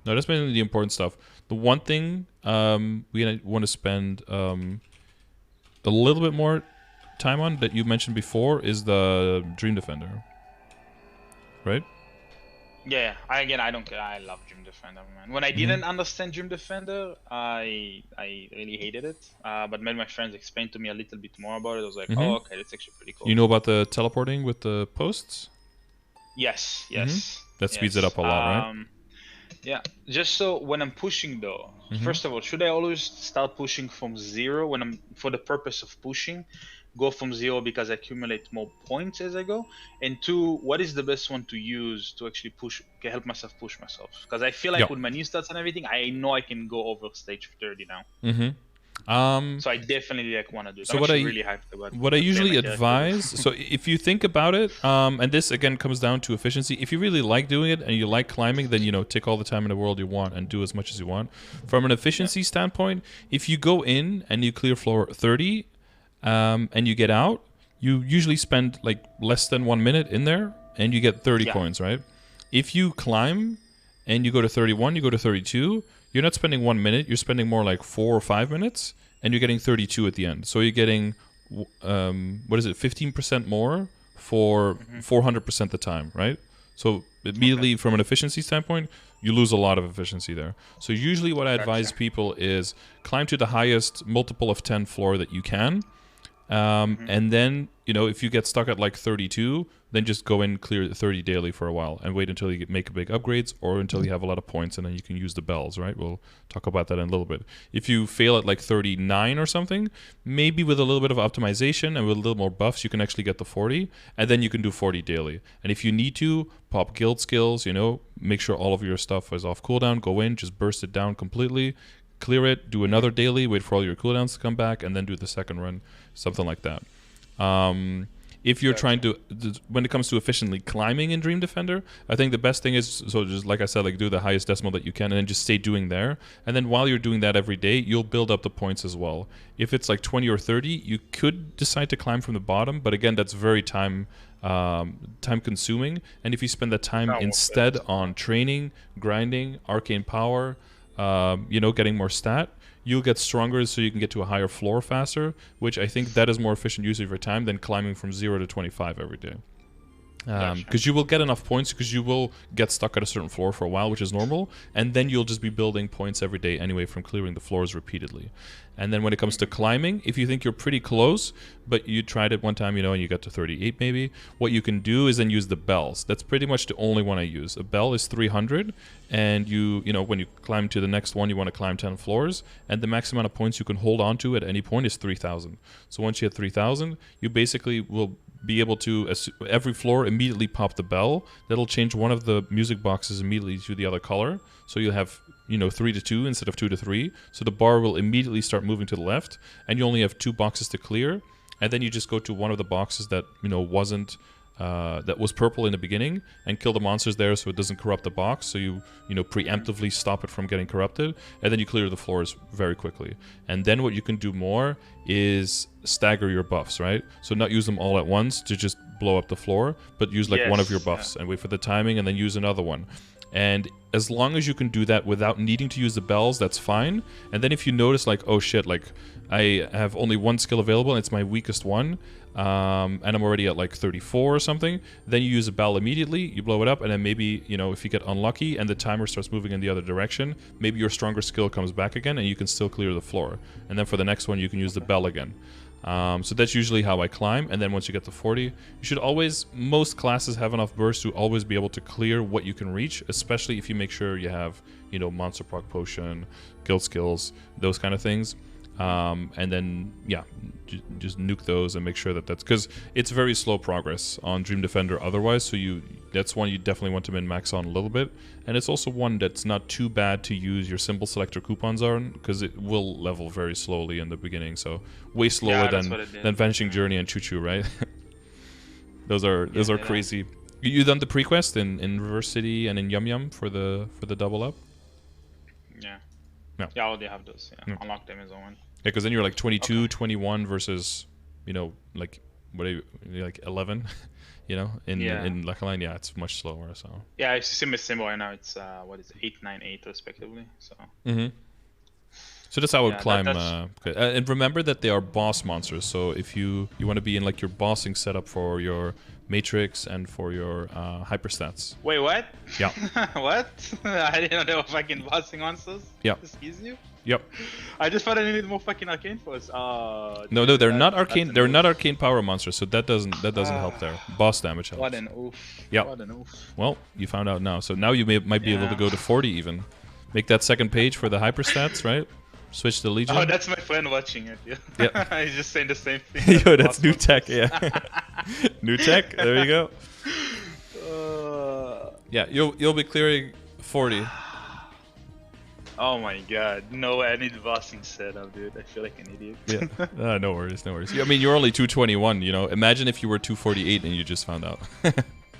that's mainly the important stuff. The one thing we want to spend a little bit more time on that you mentioned before is the Dream Defender, right? Yeah, I don't care. I love Dream Defender, man. When I didn't understand Dream Defender, I really hated it. But when my friends explained to me a little bit more about it, I was like, oh, okay, that's actually pretty cool. You know about the teleporting with the posts? Yes. That speeds it up a lot, right? Yeah, just so when I'm pushing though, first of all, should I always start pushing from 0 when I'm for the purpose of pushing? Go from 0 because I accumulate more points as I go, and 2, what is the best one to use to actually help myself push myself? Because I feel like with my new stats and everything, I know I can go over stage 30 now. So I definitely want to do it. So really hyped about what I usually advise. So if you think about it, and this again comes down to efficiency. If you really like doing it and you like climbing, then take all the time in the world you want and do as much as you want. From an efficiency standpoint, if you go in and you clear floor 30. and you get out, you usually spend like less than 1 minute in there, and you get 30 coins, right? If you climb and you go to 31, you go to 32, you're not spending 1 minute, you're spending more like 4 or 5 minutes, and you're getting 32 at the end. So you're getting, 15% more for 400% the time, right? So immediately from an efficiency standpoint, you lose a lot of efficiency there. So usually what I advise people is climb to the highest multiple of 10 floor that you can. And then, if you get stuck at like 32, then just go and clear 30 daily for a while and wait until you make big upgrades or until you have a lot of points, and then you can use the bells, right? We'll talk about that in a little bit. If you fail at like 39 or something, maybe with a little bit of optimization and with a little more buffs, you can actually get to 40, and then you can do 40 daily. And if you need to, pop guild skills, make sure all of your stuff is off cooldown, go in, just burst it down completely, clear it, do another daily, wait for all your cooldowns to come back, and then do the second run, something like that. If you're trying to, when it comes to efficiently climbing in Dream Defender, I think the best thing is, so just like I said, like do the highest decimal that you can and then just stay doing there. And then while you're doing that every day, you'll build up the points as well. If it's like 20 or 30, you could decide to climb from the bottom, but again, that's very time consuming. And if you spend that time instead on training, grinding, arcane power, getting more stat, you'll get stronger so you can get to a higher floor faster, which I think that is more efficient use of your time than climbing from 0 to 25 every day. Because you will get enough points, because you will get stuck at a certain floor for a while, which is normal, and then you'll just be building points every day anyway from clearing the floors repeatedly. And then when it comes to climbing, if you think you're pretty close, but you tried it one time, and you got to 38 maybe, what you can do is then use the bells. That's pretty much the only one I use. A bell is 300, and when you climb to the next one, you want to climb 10 floors, and the max amount of points you can hold on to at any point is 3,000. So once you hit 3,000, you basically will be able to, every floor, immediately pop the bell. That'll change one of the music boxes immediately to the other color. So you'll have 3 to 2 instead of 2 to 3. So the bar will immediately start moving to the left, and you only have 2 boxes to clear. And then you just go to one of the boxes that wasn't that was purple in the beginning and kill the monsters there so it doesn't corrupt the box. So you preemptively stop it from getting corrupted, and then you clear the floors very quickly. And then what you can do more is stagger your buffs, right? So not use them all at once to just blow up the floor, but use like one of your buffs and wait for the timing and then use another one. And as long as you can do that without needing to use the bells, that's fine. And then if you notice like, oh shit, like I have only one skill available and it's my weakest one, and I'm already at like 34 or something, then you use a bell immediately, you blow it up, and then maybe, if you get unlucky and the timer starts moving in the other direction, maybe your stronger skill comes back again and you can still clear the floor. And then for the next one, you can use the bell again. So that's usually how I climb, and then once you get to 40, you should always, most classes have enough burst to always be able to clear what you can reach, especially if you make sure you have, monster proc potion, guild skills, those kind of things. And then, just nuke those and make sure that that's, because it's very slow progress on Dream Defender otherwise, so that's one you definitely want to min-max on a little bit. And it's also one that's not too bad to use your symbol selector coupons on, because it will level very slowly in the beginning, so way slower than Vanishing Journey and Choo Choo, right? those are crazy. You done the pre-quest in Reverse City and in Yum Yum for the double up? Yeah. No. Yeah, I already have those. Yeah, unlock them as one. Yeah, because then you're like 22, 21 versus, like what are you, like 11, in Luckline, it's much slower. So yeah, it's similar symbol right now. It's 8, 9, 8 respectively. So. So that's how I would climb. And remember that they are boss monsters. So if you want to be in like your bossing setup for your Matrix and for your hyperstats. Wait, what? Yeah. What? I didn't know they were fucking bossing monsters. Yeah. Excuse you? Yep. I just thought I needed more fucking arcane force. No, they're not arcane. They're not arcane power monsters, so that doesn't help there. Boss damage helps. What an oof. Yeah. What an oof. Well, you found out now. So now you might be able to go to 40 even. Make that second page for the hyperstats, right? Switch to Legion. Oh, that's my friend watching it. Yeah. He's just saying the same thing. Yo, that's new tech. Yeah. New tech. There you go. Yeah, you'll be clearing 40. Oh my god, no, I need bossing setup, dude. I feel like an idiot. Yeah, no worries. I mean, you're only 221, Imagine if you were 248 and you just found out.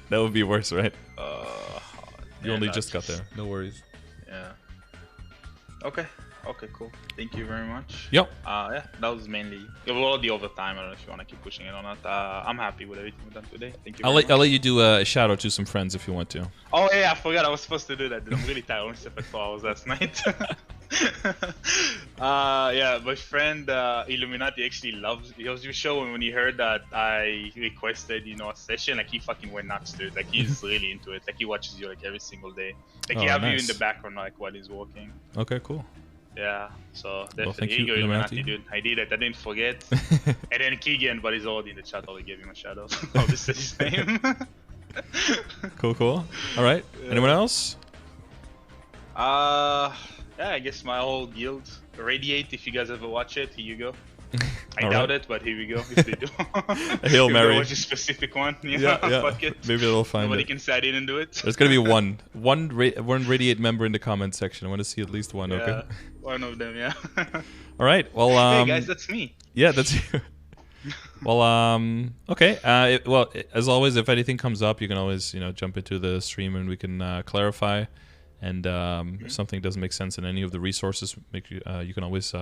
That would be worse, right? You only just got there. No worries. Yeah. Okay. Okay, cool. Thank you very much. Yep. Yeah, that was mainly well the overtime. I don't know if you want to keep pushing it or not. I'm happy with everything we've done today. Thank you. I'll let you do a shout out to some friends if you want to. Oh yeah, I forgot I was supposed to do that. Dude. I'm really tired. I only slept for 4 hours last night. Yeah, my friend Illuminati actually loves. He was your show, and when he heard that I requested, a session, like he fucking went nuts, dude. Like he's really into it. Like he watches you like every single day. Like he have you in the background like while he's walking. Okay, cool. Yeah, so definitely. Well, thank you, Illuminati, dude. I did it. I didn't forget. And then Keegan, but he's already in the chat. I gave him a shout out. Oh, this is his name. Cool. All right. Yeah. Anyone else? Yeah, I guess my whole guild. Radiate, if you guys ever watch it, here you go. I doubt it, but here we go. If they do. A Hail Mary. Watch a specific one. Yeah. Fuck it. Maybe they'll find Nobody it. can say I didn't do it. There's gonna be one Radiate member in the comment section. I want to see at least one. Yeah, okay. One of them, yeah. All right. Well. Hey guys, that's me. Yeah, that's you. Well, okay. Well, as always, if anything comes up, you can always jump into the stream and we can clarify. And if something doesn't make sense in any of the resources, you can always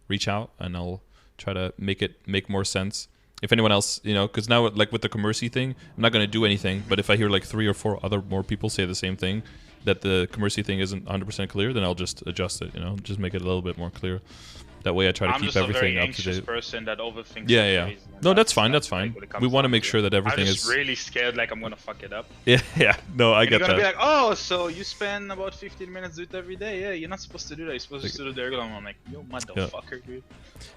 reach out, and I'll try to make more sense. If anyone else, because now like with the Commercy thing, I'm not going to do anything. But if I hear like 3 or 4 more people say the same thing, that the Commercy thing isn't 100% clear, then I'll just adjust it. Just make it a little bit more clear. That way I try to keep everything up to date. I'm just a very anxious person that overthinks. Yeah. No, that's fine. That's fine. We want to make sure that everything is. I'm just really scared, like I'm gonna fuck it up. Yeah. No, I get that. You're gonna be like, oh, so you spend about 15 minutes do it every day? Yeah, you're not supposed to do that. You're supposed to do the regular. I'm like, yo, motherfucker, dude.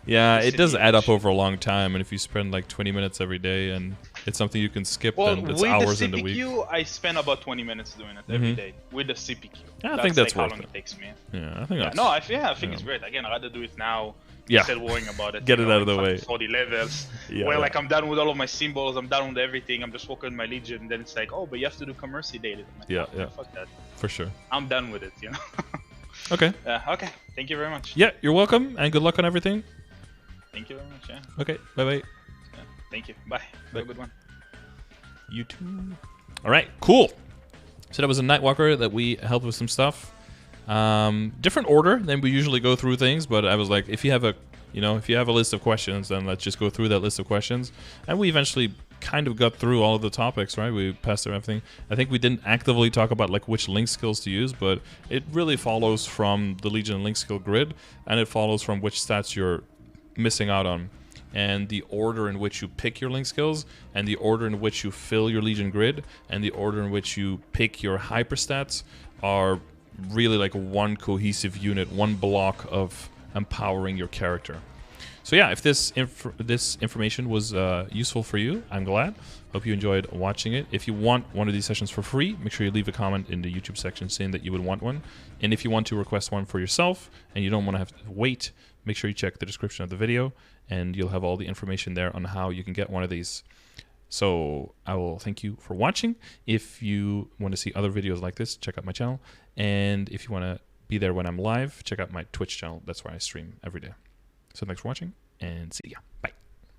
Yeah, it does add up over a long time, and if you spend like 20 minutes every day, and it's something you can skip, then it's hours in the week. With the CPQ, I spend about 20 minutes doing it every day with the CPQ. Yeah, I think that's like worth how long it. it takes me. Yeah, I think that's. No, I think it's great. Again, I'd rather do it now. Yeah. Instead of worrying about it. Get it out of the way. 40 levels. Like I'm done with all of my symbols, I'm done with everything, I'm just working my Legion, and then it's like, oh, but you have to do Commercy daily. Like, yeah. Fuck that. For sure. I'm done with it, Okay. Okay. Thank you very much. Yeah, you're welcome, and good luck on everything. Thank you very much, yeah. Okay, bye-bye. Yeah, thank you. Bye. Have a good one. You too. All right, cool. So that was a NightWalker that we helped with some stuff. Different order than we usually go through things, but I was like, if you have a list of questions, then let's just go through that list of questions. And we eventually kind of got through all of the topics, right? We passed through everything. I think we didn't actively talk about like which link skills to use, but it really follows from the Legion link skill grid, and it follows from which stats you're missing out on, and the order in which you pick your link skills, and the order in which you fill your Legion grid, and the order in which you pick your hyper stats are really like one cohesive unit, one block of empowering your character. So yeah, if this information was useful for you, I'm glad. Hope you enjoyed watching it. If you want one of these sessions for free, make sure you leave a comment in the YouTube section saying that you would want one. And if you want to request one for yourself and you don't want to have to wait, make sure you check the description of the video, and you'll have all the information there on how you can get one of these. So I will thank you for watching. If you want to see other videos like this, check out my channel. And if you want to be there when I'm live, check out my Twitch channel. That's where I stream every day. So thanks for watching, and see ya.